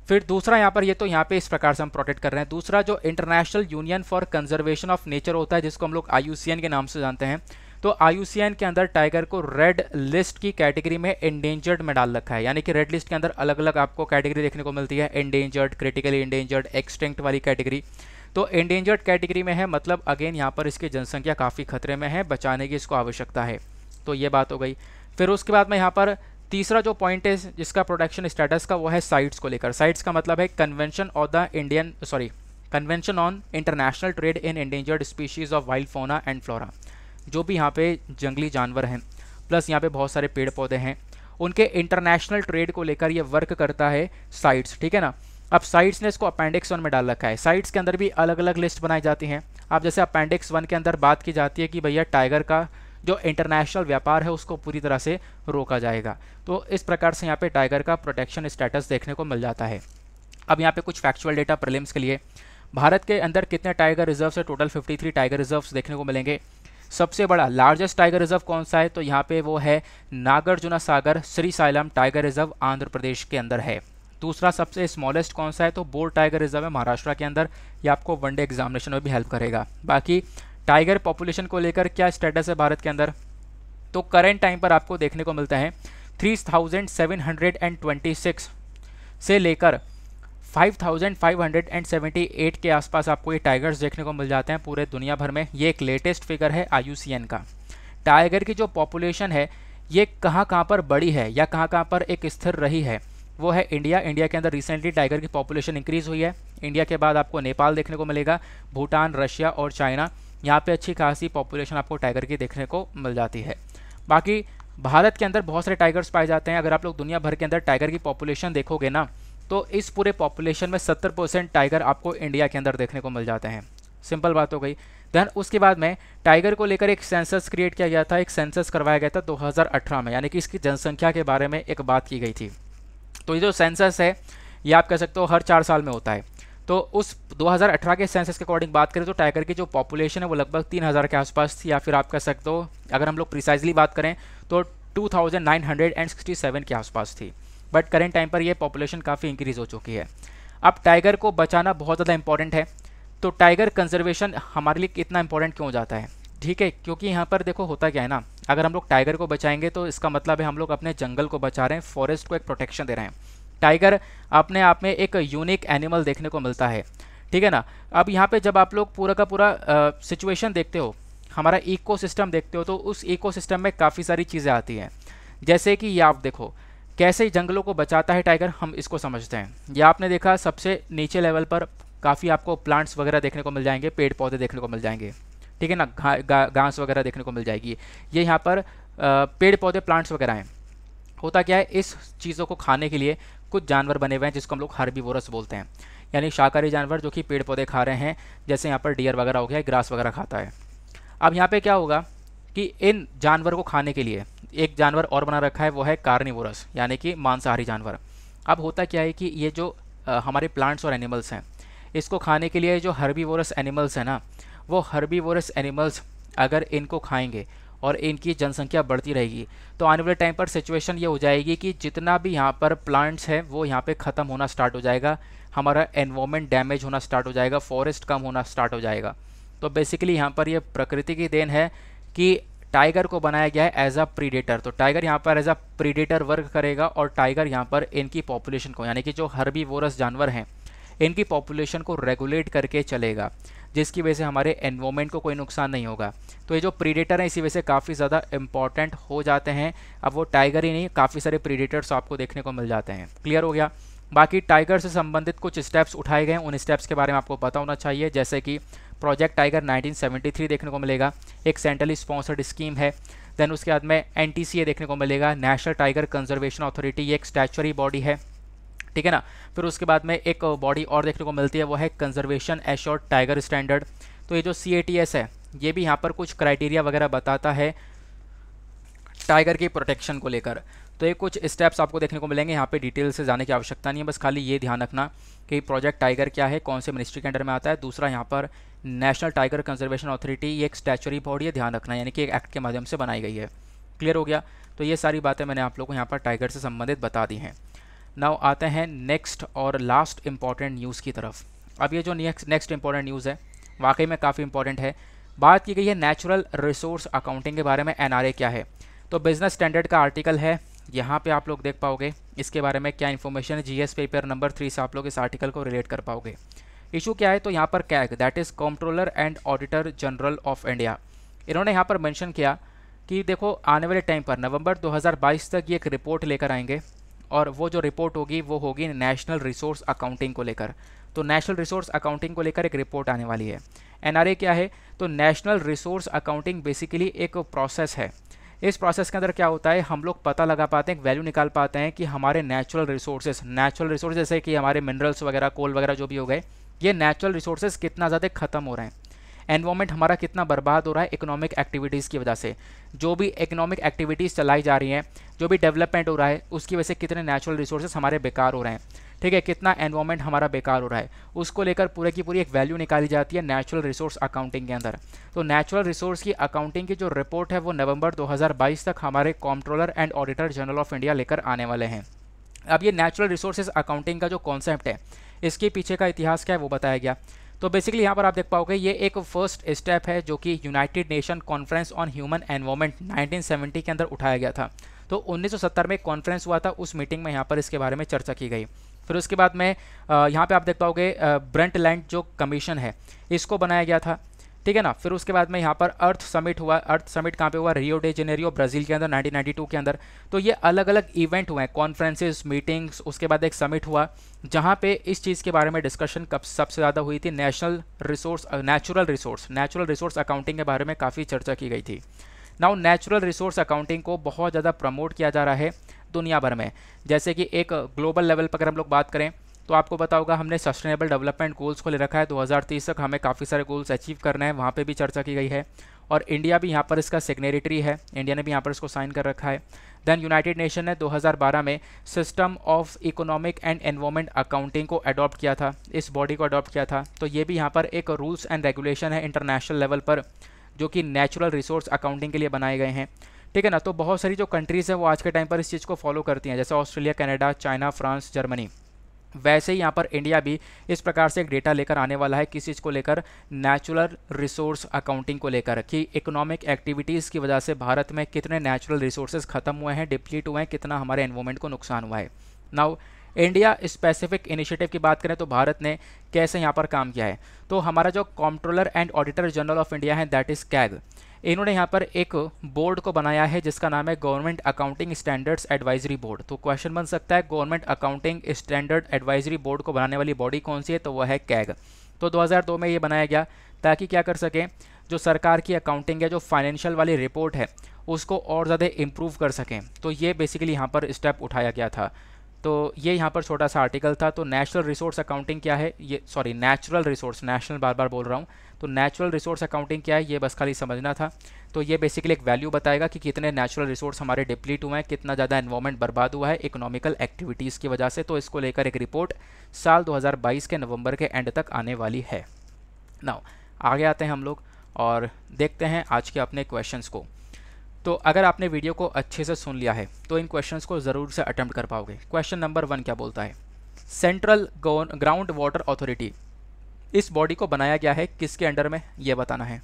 फिर दूसरा यहाँ पर ये तो यहाँ पे इस प्रकार से हम प्रोटेक्ट कर रहे हैं। दूसरा जो international union for conservation of nature होता है, जिसको हम लोग IUCN के नाम से जानते हैं, तो IUCN के अंदर टाइगर को रेड लिस्ट की कैटेगरी में एंडेंजर्ड में डाल रखा है। यानी कि रेड लिस्ट के अंदर अलग अलग आपको कैटेगरी देखने को मिलती है, एंडेंजर्ड, क्रिटिकली एंडेंजर्ड, एक्सटिंक्ट वाली कैटेगरी। तो एंडेंजर्ड कैटेगरी में है, मतलब अगेन यहाँ पर इसकी जनसंख्या काफ़ी खतरे में है, बचाने की इसको आवश्यकता है। तो ये बात हो गई। फिर उसके बाद में यहाँ पर तीसरा जो पॉइंट है जिसका प्रोटेक्शन स्टेटस का, वो है साइट्स को लेकर। साइट्स का मतलब है convention on international trade in endangered species of wild फोना एंड फ्लोरा। जो भी यहाँ पे जंगली जानवर हैं, प्लस यहाँ पे बहुत सारे पेड़ पौधे हैं, उनके इंटरनेशनल ट्रेड को लेकर ये वर्क करता है साइट्स, ठीक है ना। अब साइट्स ने इसको अपेंडिक्स 1 में डाल रखा है। साइट्स के अंदर भी अलग अलग लिस्ट बनाई जाती हैं। अब जैसे अपेंडिक्स 1 के अंदर बात की जाती है कि भैया टाइगर का जो इंटरनेशनल व्यापार है उसको पूरी तरह से रोका जाएगा। तो इस प्रकार से यहाँ पे टाइगर का प्रोटेक्शन स्टेटस देखने को मिल जाता है। अब यहाँ पे कुछ फैक्चुअल डेटा प्रीलिम्स के लिए, भारत के अंदर कितने टाइगर रिजर्व है? टोटल 53 टाइगर रिजर्व्स देखने को मिलेंगे। सबसे बड़ा लार्जेस्ट टाइगर रिजर्व कौन सा है? तो यहाँ पे वो है नागार्जुना सागर श्रीसाइलम टाइगर रिजर्व, आंध्र प्रदेश के अंदर है। दूसरा सबसे स्मॉलेस्ट कौन सा है? तो बोर टाइगर रिजर्व है महाराष्ट्र के अंदर। ये आपको वनडे एग्जामिनेशन में भी हेल्प करेगा। बाकी टाइगर पॉपुलेशन को लेकर क्या स्टेटस है भारत के अंदर? तो करेंट टाइम पर आपको देखने को मिलता है 3726 से लेकर 5578 के आसपास आपको ये टाइगर्स देखने को मिल जाते हैं पूरे दुनिया भर में। ये एक लेटेस्ट फिगर है IUCN का। टाइगर की जो पॉपुलेशन है ये कहाँ कहाँ पर बड़ी है या कहाँ कहाँ पर एक स्थिर रही है, वो है इंडिया। इंडिया के अंदर रिसेंटली टाइगर की पॉपुलेशन इंक्रीज हुई है। इंडिया के बाद आपको नेपाल देखने को मिलेगा, भूटान, रशिया और चाइना। यहाँ पे अच्छी खासी पॉपुलेशन आपको टाइगर की देखने को मिल जाती है। बाकी भारत के अंदर बहुत सारे टाइगर्स पाए जाते हैं। अगर आप लोग दुनिया भर के अंदर टाइगर की पॉपुलेशन देखोगे ना, तो इस पूरे पॉपुलेशन में 70% टाइगर आपको इंडिया के अंदर देखने को मिल जाते हैं। सिंपल बात हो गई। देन उसके बाद में टाइगर को लेकर एक सेंसस क्रिएट किया गया था, एक सेंसस करवाया गया था 2018 में, यानी कि इसकी जनसंख्या के बारे में एक बात की गई थी। तो ये जो सेंसस है ये आप कह सकते हो हर 4 साल में होता है। तो उस 2018 के सेंसस के अकॉर्डिंग बात करें तो टाइगर की जो पॉपुलेशन है वो लगभग 3000 के आसपास थी, या फिर आप कह सकते हो अगर हम लोग प्रिसाइजली बात करें तो 2967 के आसपास थी। बट करेंट टाइम पर ये पॉपुलेशन काफ़ी इंक्रीज़ हो चुकी है। अब टाइगर को बचाना बहुत ज़्यादा इंपॉर्टेंट है। तो टाइगर कंजर्वेशन हमारे लिए कितना इंपॉर्टेंट क्यों हो जाता है? ठीक है, क्योंकि यहाँ पर देखो होता क्या है ना, अगर हम लोग टाइगर को बचाएंगे तो इसका मतलब है हम लोग अपने जंगल को बचा रहे हैं, फॉरेस्ट को एक प्रोटेक्शन दे रहे हैं। टाइगर अपने आप में एक यूनिक एनिमल देखने को मिलता है, ठीक है ना। अब यहाँ पे जब आप लोग पूरा का पूरा सिचुएशन देखते हो, हमारा इकोसिस्टम देखते हो, तो उस इकोसिस्टम में काफ़ी सारी चीज़ें आती हैं। जैसे कि ये आप देखो कैसे जंगलों को बचाता है टाइगर, हम इसको समझते हैं। ये आपने देखा सबसे नीचे लेवल पर काफ़ी आपको प्लांट्स वगैरह देखने को मिल जाएंगे, पेड़ पौधे देखने को मिल जाएंगे, ठीक है ना, घास वगैरह देखने को मिल जाएगी। ये यहाँ पर पेड़ पौधे प्लांट्स वगैरह हैं। होता क्या है, इस चीज़ों को खाने के लिए कुछ जानवर बने हुए हैं जिसको हम लोग हर्बीवोरस बोलते हैं, यानी शाकाहारी जानवर जो कि पेड़ पौधे खा रहे हैं। जैसे यहाँ पर डियर वगैरह हो गया, ग्रास वगैरह खाता है। अब यहाँ पे क्या होगा कि इन जानवर को खाने के लिए एक जानवर और बना रखा है, वो है कार्निवोरस, यानी कि मांसाहारी जानवर। अब होता क्या है कि ये जो हमारे प्लांट्स और एनिमल्स हैं, इसको खाने के लिए जो हर्बीवोरस एनिमल्स हैं ना, वो हर्बीवोरस एनिमल्स अगर इनको खाएंगे और इनकी जनसंख्या बढ़ती रहेगी तो आने वाले टाइम पर सिचुएशन ये हो जाएगी कि जितना भी यहाँ पर प्लांट्स है वो यहाँ पे ख़त्म होना स्टार्ट हो जाएगा, हमारा एनवायरनमेंट डैमेज होना स्टार्ट हो जाएगा, फॉरेस्ट कम होना स्टार्ट हो जाएगा। तो बेसिकली यहाँ पर ये प्रकृति की देन है कि टाइगर को बनाया गया है एज अ प्रीडेटर। तो टाइगर यहाँ पर एज अ प्रीडेटर वर्क करेगा और टाइगर यहाँ पर इनकी पॉपुलेशन को, यानी कि जो हर्बीवोरस जानवर हैं, इनकी पॉपुलेशन को रेगुलेट करके चलेगा, जिसकी वजह से हमारे एनवायरनमेंट को कोई नुकसान नहीं होगा। तो ये जो प्रीडेटर हैं इसी वजह से काफ़ी ज़्यादा इंपॉर्टेंट हो जाते हैं। अब वो टाइगर ही नहीं, काफ़ी सारे प्रीडेटर्स आपको देखने को मिल जाते हैं। क्लियर हो गया। बाकी टाइगर से संबंधित कुछ स्टेप्स उठाए गए, उन स्टेप्स के बारे में आपको पता होना चाहिए। जैसे कि प्रोजेक्ट टाइगर 1973 देखने को मिलेगा, एक सेंट्रली स्पॉन्सर्ड स्कीम है। देन उसके बाद में NTCA देखने को मिलेगा, नेशनल टाइगर कंजर्वेशन अथॉरिटी, ये एक स्टैचुरी बॉडी है, ठीक है ना। फिर उसके बाद में एक बॉडी और देखने को मिलती है, वो है कंजर्वेशन एश्योर्ड टाइगर स्टैंडर्ड। तो ये जो CATS है ये भी यहाँ पर कुछ क्राइटेरिया वगैरह बताता है टाइगर की प्रोटेक्शन को लेकर। तो ये कुछ स्टेप्स आपको देखने को मिलेंगे, यहाँ पे डिटेल से जाने की आवश्यकता नहीं है, बस खाली ये ध्यान रखना कि प्रोजेक्ट टाइगर क्या है, कौन से मिनिस्ट्री के अंडर में आता है। दूसरा यहाँ पर नेशनल टाइगर कंजर्वेशन अथॉरिटी, ये एक स्टैचुरी बॉडी है, ध्यान रखना, यानी कि एक एक्ट के माध्यम से बनाई गई है। क्लियर हो गया? तो ये सारी बातें मैंने आप लोगों को यहाँ पर टाइगर से संबंधित बता दी हैं। नाउ आते हैं नेक्स्ट और लास्ट इंपॉर्टेंट न्यूज़ की तरफ। अब ये जो नेक्स्ट इंपॉर्टेंट न्यूज़ है वाकई में काफ़ी इंपॉर्टेंट है। बात की गई है नेचुरल रिसोर्स अकाउंटिंग के बारे में। एनआरए क्या है? तो बिजनेस स्टैंडर्ड का आर्टिकल है, यहाँ पे आप लोग देख पाओगे इसके बारे में क्या इन्फॉर्मेशन है। जीएस पेपर नंबर 3 से आप लोग इस आर्टिकल को रिलेट कर पाओगे। इशू क्या है? तो यहाँ पर CAG, that is controller and auditor general of India, इन्होंने यहाँ पर मेंशन किया कि देखो आने वाले टाइम पर नवंबर 2022 तक ये एक रिपोर्ट लेकर आएंगे, और वो जो रिपोर्ट होगी वो होगी नेशनल रिसोर्स अकाउंटिंग को लेकर। तो नेशनल रिसोर्स अकाउंटिंग को लेकर एक रिपोर्ट आने वाली है। एनआरए क्या है? तो नेशनल रिसोर्स अकाउंटिंग बेसिकली एक प्रोसेस है। इस प्रोसेस के अंदर क्या होता है, हम लोग पता लगा पाते हैं, वैल्यू निकाल पाते हैं कि हमारे नेचुरल रिसोर्सेज जैसे कि हमारे मिनरल्स वगैरह, कोल वगैरह जो भी हो गए, ये नेचुरल रिसोर्सेज कितना ज़्यादा ख़त्म हो रहे हैं, एनवायरमेंट हमारा कितना बर्बाद हो रहा है इकोनॉमिक एक्टिविटीज़ की वजह से। जो भी इकोनॉमिक एक्टिविटीज़ चलाई जा रही हैं, जो भी डेवलपमेंट हो रहा है, उसकी वजह से कितने नेचुरल रिसोर्सेज हमारे बेकार हो रहे हैं, ठीक है, कितना एनवायरमेंट हमारा बेकार हो रहा है, उसको लेकर पूरे की पूरी एक वैल्यू निकाली जाती है नेचुरल रिसोर्स अकाउंटिंग के अंदर। तो नेचुरल रिसोर्स की अकाउंटिंग की जो रिपोर्ट है वो नवंबर 2022 तक हमारे controller and auditor general of India लेकर आने वाले हैं। अब ये नेचुरल रिसोर्सेज अकाउंटिंग का जो कॉन्सेप्ट है, इसके पीछे का इतिहास क्या है वो बताया गया। तो बेसिकली यहाँ पर आप देख पाओगे ये एक फर्स्ट स्टेप है जो कि United nation conference on human environment 1970 के अंदर उठाया गया था। तो 1970 में कॉन्फ्रेंस हुआ था, उस मीटिंग में यहाँ पर इसके बारे में चर्चा की गई। फिर उसके बाद में यहाँ पे आप देख पाओगे ब्रंटलैंड जो कमीशन है इसको बनाया गया था, ठीक है ना। फिर उसके बाद में यहाँ पर अर्थ समिट हुआ। अर्थ समिट कहाँ पे हुआ? रियो डे जेनेरियो ब्राज़ील के अंदर 1992 के अंदर। तो ये अलग अलग इवेंट हुए हैं, कॉन्फ्रेंसेस, मीटिंग्स, उसके बाद एक समिट हुआ जहाँ पे इस चीज़ के बारे में डिस्कशन कब सबसे ज़्यादा हुई थी, नेचुरल रिसोर्स अकाउंटिंग के बारे में काफ़ी चर्चा की गई थी। नाउ नेचुरल रिसोर्स अकाउंटिंग को बहुत ज़्यादा प्रमोट किया जा रहा है दुनिया भर में। जैसे कि एक ग्लोबल लेवल पर अगर हम लोग बात करें तो आपको पता होगा हमने सस्टेनेबल डेवलपमेंट गोल्स को ले रखा है, 2030 तक हमें काफ़ी सारे गोल्स अचीव करना है, वहाँ पे भी चर्चा की गई है। और इंडिया भी यहाँ पर इसका सिग्नेटरी है, इंडिया ने भी यहाँ पर इसको साइन कर रखा है। देन यूनाइटेड नेशन ने 2012 में system of economic and environment accounting को अडॉप्ट किया था, इस बॉडी को अडॉप्ट किया था। तो ये भी यहाँ पर एक रूल्स एंड रेगुलेशन है इंटरनेशनल लेवल पर जो कि नेचुरल रिसोर्स अकाउंटिंग के लिए बनाए गए हैं, ठीक है ना। तो बहुत सारी जो कंट्रीज़ हैं वो आज के टाइम पर इस चीज़ को फॉलो करती हैं, जैसे Australia, Canada, China, France, Germany. वैसे ही यहाँ पर इंडिया भी इस प्रकार से एक डेटा लेकर आने वाला है, किस चीज़ को लेकर, नेचुरल रिसोर्स अकाउंटिंग को लेकर, कि इकोनॉमिक एक्टिविटीज़ की वजह से भारत में कितने नेचुरल रिसोर्सेज खत्म हुए हैं, डिप्लीट हुए हैं, कितना हमारे एनवायरमेंट को नुकसान हुआ है। नाउ इंडिया स्पेसिफिक इनिशिएटिव की बात करें तो भारत ने कैसे यहाँ पर काम किया है, तो हमारा जो controller and auditor general of India है दैट इज़ कैग, इन्होंने यहाँ पर एक बोर्ड को बनाया है जिसका नाम है government accounting standards advisory board. तो क्वेश्चन बन सकता है government accounting standard advisory board को बनाने वाली बॉडी कौन सी है, तो वह है कैग। तो 2002 में ये बनाया गया ताकि क्या कर सकें, जो सरकार की अकाउंटिंग है, जो फाइनेंशियल वाली रिपोर्ट है, उसको और ज़्यादा इम्प्रूव कर सकें। तो ये बेसिकली यहाँ पर स्टेप उठाया गया था। तो ये यहाँ पर छोटा सा आर्टिकल था। तो नेशनल रिसोर्स अकाउंटिंग क्या है, ये सॉरी नेचुरल रिसोर्स, नेशनल बार बार बोल रहा हूँ, तो नेचुरल रिसोर्स अकाउंटिंग क्या है ये बस खाली समझना था। तो ये बेसिकली एक वैल्यू बताएगा कि कितने नेचुरल रिसोर्स हमारे डिप्लीट हुए हैं, कितना ज़्यादा एनवायरमेंट बर्बाद हुआ है इकोनॉमिकल एक्टिविटीज़ की वजह से। तो इसको लेकर एक रिपोर्ट साल 2022 के नवंबर के एंड तक आने वाली है। नाउ आगे आते हैं हम लोग और देखते हैं आज के अपने क्वेश्चंस को। तो अगर आपने वीडियो को अच्छे से सुन लिया है तो इन क्वेश्चंस को ज़रूर से अटेम्प्ट कर पाओगे। क्वेश्चन नंबर 1 क्या बोलता है, सेंट्रल ग्राउंड वाटर अथॉरिटी, इस बॉडी को बनाया गया है किसके अंडर में, ये बताना है।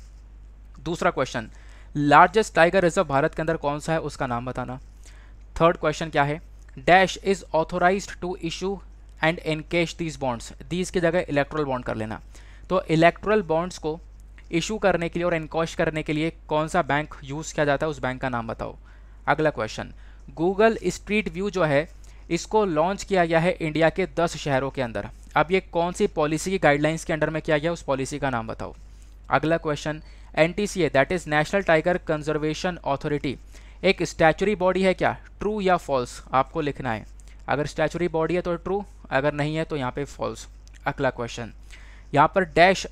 दूसरा question, largest tiger reserve Bharat के अंदर कौन सा है, उसका नाम बताना। थर्ड क्वेश्चन क्या है, dash is authorized to issue and encash these bonds, these की जगह इलेक्ट्रल बॉन्ड कर लेना। तो इलेक्ट्रल बॉन्ड्स को इशू करने के लिए और एनकॉश करने के लिए कौन सा बैंक यूज़ किया जाता है, उस बैंक का नाम बताओ। अगला क्वेश्चन, गूगल स्ट्रीट व्यू जो है इसको लॉन्च किया गया है इंडिया के 10 शहरों के अंदर। अब ये कौन सी पॉलिसी की गाइडलाइंस के अंडर में किया गया, उस पॉलिसी का नाम बताओ। अगला question, NTCA that is national tiger conservation authority एक स्टैचुरी बॉडी है क्या, ट्रू या फॉल्स आपको लिखना है। अगर स्टैचुरी बॉडी है तो ट्रू, अगर नहीं है तो यहाँ पे फॉल्स। अगला क्वेश्चन, यहाँ पर dash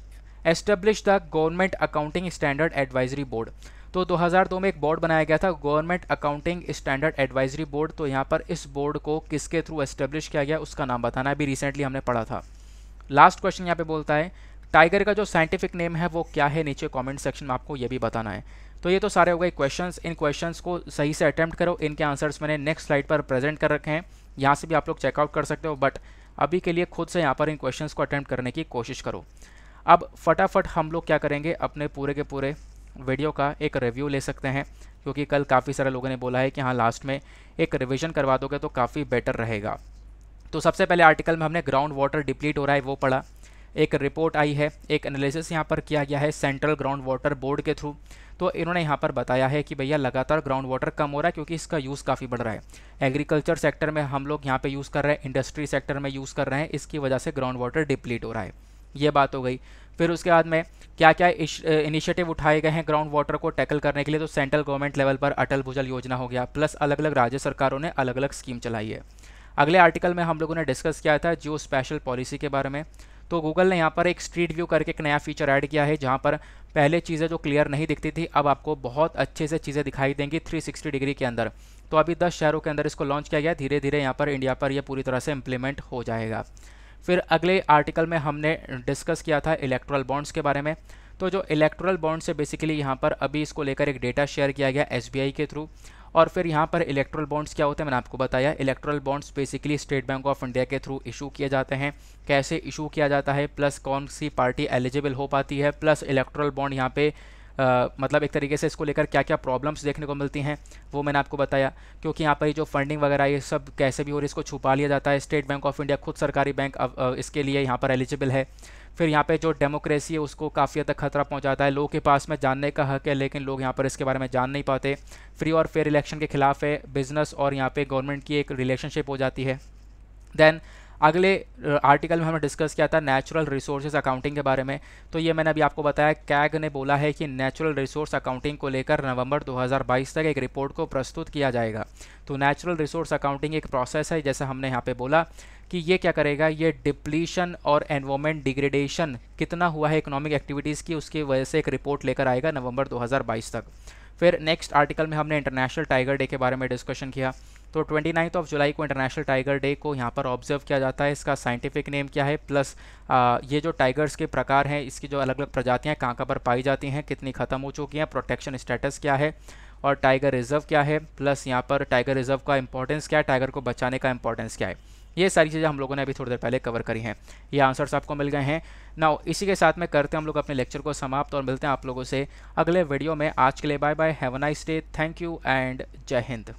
establish the government accounting standard advisory board, तो 2002 में एक बोर्ड बनाया गया था, government accounting standard advisory board. तो यहाँ पर इस बोर्ड को किसके थ्रू एस्टेब्लिश किया गया उसका नाम बताना, अभी रिसेंटली हमने पढ़ा था। लास्ट क्वेश्चन यहाँ पे बोलता है टाइगर का जो साइंटिफिक नेम है वो क्या है, नीचे कमेंट सेक्शन में आपको ये भी बताना है। तो ये तो सारे हो गए क्वेश्चंस। इन क्वेश्चंस को सही से अटेम्प्ट करो। इनके आंसर्स मैंने नेक्स्ट स्लाइड पर प्रेजेंट कर रखे हैं, यहाँ से भी आप लोग चेकआउट कर सकते हो, बट अभी के लिए खुद से यहाँ पर इन क्वेश्चंस को अटेम्प्ट करने की कोशिश करो। अब फटाफट हम लोग क्या करेंगे, अपने पूरे के पूरे वीडियो का एक रिव्यू ले सकते हैं, क्योंकि कल काफ़ी सारे लोगों ने बोला है कि हाँ लास्ट में एक रिविजन करवा दोगे तो काफ़ी बेटर रहेगा। तो सबसे पहले आर्टिकल में हमने ग्राउंड वाटर डिप्लीट हो रहा है वो पढ़ा, एक रिपोर्ट आई है, एक एनालिसिस यहाँ पर किया गया है सेंट्रल ग्राउंड वाटर बोर्ड के थ्रू। तो इन्होंने यहाँ पर बताया है कि भैया लगातार ग्राउंड वाटर कम हो रहा है क्योंकि इसका यूज़ काफ़ी बढ़ रहा है। एग्रीकल्चर सेक्टर में हम लोग यहाँ पे यूज़ कर रहे हैं, इंडस्ट्री सेक्टर में यूज़ कर रहे हैं, इसकी वजह से ग्राउंड वाटर डिप्लीट हो रहा है। ये बात हो गई। फिर उसके बाद में क्या क्या इनिशिएटिव उठाए गए हैं ग्राउंड वाटर को टैकल करने के लिए, तो सेंट्रल गवर्नमेंट लेवल पर अटल भूजल योजना हो गया, प्लस अलग अलग राज्य सरकारों ने अलग अलग स्कीम चलाई है। अगले आर्टिकल में हम लोगों ने डिस्कस किया था जियो स्पेशल पॉलिसी के बारे में। तो गूगल ने यहाँ पर एक स्ट्रीट व्यू करके एक नया फीचर ऐड किया है, जहाँ पर पहले चीज़ें जो क्लियर नहीं दिखती थी अब आपको बहुत अच्छे से चीज़ें दिखाई देंगी 360 डिग्री के अंदर। तो अभी 10 शहरों के अंदर इसको लॉन्च किया गया, धीरे धीरे यहाँ पर इंडिया पर यह पूरी तरह से इम्प्लीमेंट हो जाएगा। फिर अगले आर्टिकल में हमने डिस्कस किया था इलेक्ट्रल बॉन्ड्स के बारे में। तो जो इलेक्ट्रल बॉन्ड्स है बेसिकली यहाँ पर अभी इसको लेकर एक डेटा शेयर किया गया SBI के थ्रू। और फिर यहाँ पर इलेक्ट्रल बॉन्ड्स क्या होते हैं मैंने आपको बताया। Erectile bonds basically state bank of India के थ्रू इशू किए जाते हैं, कैसे इशू किया जाता है, प्लस कौन सी पार्टी एलिजिबल हो पाती है, प्लस इलेक्ट्रल बॉन्ड यहाँ पे मतलब एक तरीके से इसको लेकर क्या क्या प्रॉब्लम्स देखने को मिलती हैं वो मैंने आपको बताया। क्योंकि यहाँ पर जो फंडिंग वगैरह ये सब कैसे भी हो रही है इसको छुपा लिया जाता है। स्टेट बैंक ऑफ इंडिया खुद सरकारी बैंक इसके लिए यहाँ पर एलिजिबल है। फिर यहाँ पे जो डेमोक्रेसी है उसको काफ़ी हद तक खतरा पहुँचाता है। लोगों के पास में जानने का हक है लेकिन लोग यहाँ पर इसके बारे में जान नहीं पाते। फ्री और फेयर इलेक्शन के खिलाफ है। बिजनेस और यहाँ पे गवर्नमेंट की एक रिलेशनशिप हो जाती है। देन अगले आर्टिकल में हमने डिस्कस किया था नेचुरल रिसोर्सेज अकाउंटिंग के बारे में। तो ये मैंने अभी आपको बताया, कैग ने बोला है कि नेचुरल रिसोर्स अकाउंटिंग को लेकर नवंबर 2022 तक एक रिपोर्ट को प्रस्तुत किया जाएगा। तो नेचुरल रिसोर्स अकाउंटिंग एक प्रोसेस है, जैसे हमने यहाँ पे बोला कि ये क्या करेगा, ये डिप्लीशन और एनवायरमेंट डिग्रेडेशन कितना हुआ है इकोनॉमिक एक्टिविटीज़ की, उसकी वजह से एक रिपोर्ट लेकर आएगा नवंबर 2022 तक। फिर नेक्स्ट आर्टिकल में हमने इंटरनेशनल टाइगर डे के बारे में डिस्कशन किया। तो 29 जुलाई को इंटरनेशनल टाइगर डे को यहाँ पर ऑब्जर्व किया जाता है। इसका साइंटिफिक नेम क्या है, प्लस ये जो टाइगर्स के प्रकार हैं इसकी जो अलग अलग प्रजातियाँ कहाँ कहाँ पर पाई जाती हैं, कितनी ख़त्म हो चुकी हैं, प्रोटेक्शन स्टेटस क्या है, और टाइगर रिजर्व क्या है, प्लस यहाँ पर टाइगर रिजर्व का इंपॉर्टेंस क्या है, टाइगर को बचाने का इंपॉर्टेंस क्या है। ये सारी चीज़ें हम लोगों ने अभी थोड़ी देर पहले कवर करी हैं। ये आंसर्स आपको मिल गए हैं। नाउ इसी के साथ में करते हैं हम लोग अपने लेक्चर को समाप्त और मिलते हैं आप लोगों से अगले वीडियो में। आज के लिए bye bye, have a nice day, thank you and जय हिंद।